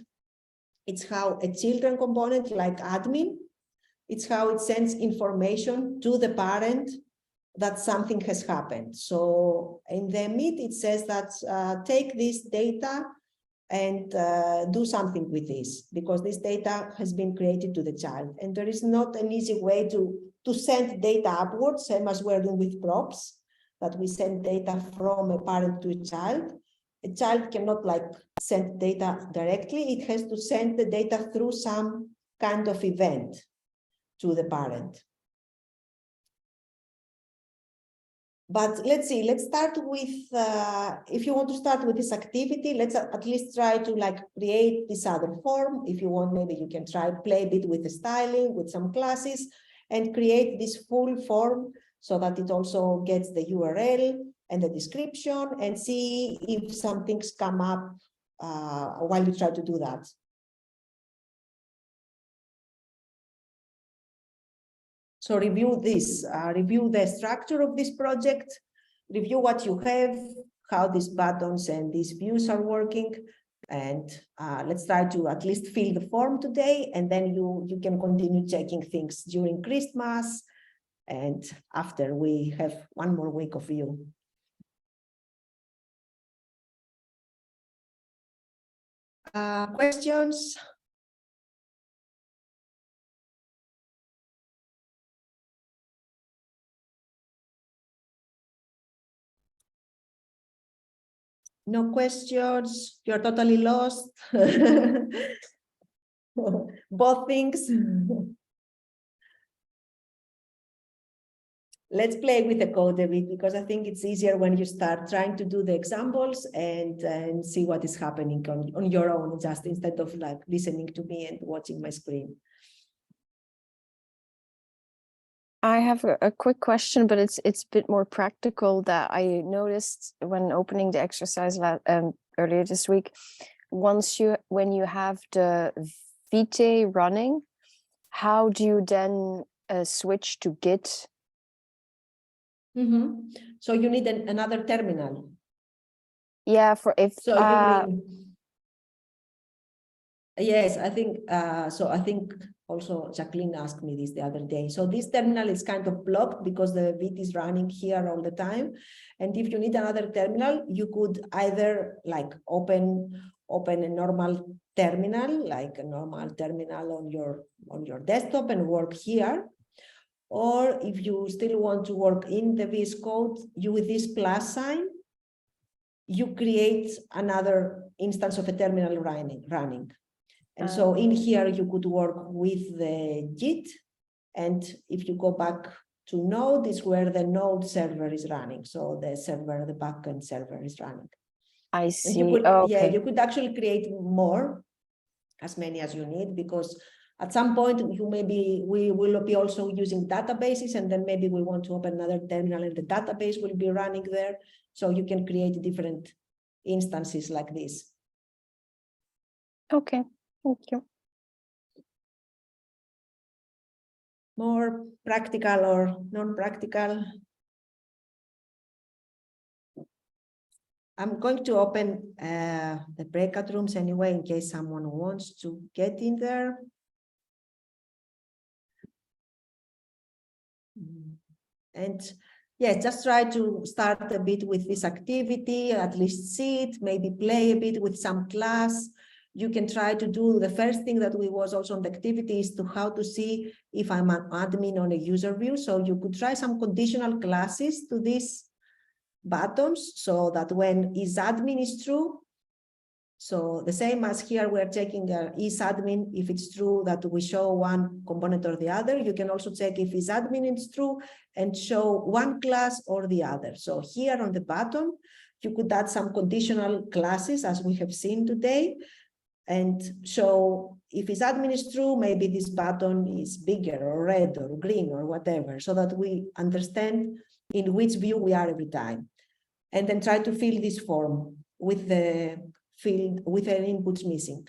it's how a children component like admin, it's how it sends information to the parent that something has happened. So in the emit, it says that take this data and do something with this, because this data has been created to the child. And there is not an easy way to send data upwards, same as we're doing with props, that we send data from a parent to a child. A child cannot like send data directly. It has to send the data through some kind of event to the parent. But let's see, let's start with, if you want to start with this activity, let's at least try to like create this other form. If you want, maybe you can try play a bit with the styling, with some classes, and create this full form so that it also gets the URL and the description, and see if some things come up while you try to do that. So review this, review the structure of this project, review what you have, how these buttons and these views are working, and let's try to at least fill the form today, and then you can continue checking things during Christmas And after we have one more week of Vue. Questions? No questions? You're totally lost? Both things? Let's play with the code a bit, because I think it's easier when you start trying to do the examples and see what is happening on your own, just instead of like listening to me and watching my screen. I have a quick question, but it's a bit more practical that I noticed when opening the exercise earlier this week. When you have the VueDec running, how do you then switch to Git? So you need another terminal. Yeah, for if So you mean, yes, I think so. I think also Jacqueline asked me this the other day. So this terminal is kind of blocked because the Vite is running here all the time. And if you need another terminal, you could either like open a normal terminal, like a normal terminal on your desktop and work here. Or if you still want to work in the VS Code, you with this plus sign, you create another instance of a terminal running. And so in here, you could work with the Git. And if you go back to Node, is where the Node server is running. So the backend server is running. I see. And you could, okay. yeah, you could actually create more, as many as you need, because at some point we will be also using databases, and then maybe we want to open another terminal and the database will be running there. So you can create different instances like this. Okay, thank you. More practical or non-practical? I'm going to open the breakout rooms anyway, in case someone wants to get in there. And yeah, just try to start a bit with this activity, at least see it, maybe play a bit with some class. You can try to do the first thing that we was also on the activity is to how to see if I'm an admin on a user view. So you could try some conditional classes to these buttons so that when isAdmin is true, so the same as here, we're checking isAdmin, if it's true that we show one component or the other. You can also check if isAdmin is true and show one class or the other. So here on the bottom, you could add some conditional classes as we have seen today and show if isAdmin is true, maybe this button is bigger or red or green or whatever, so that we understand in which view we are every time. And then try to fill this form with the field with any inputs missing.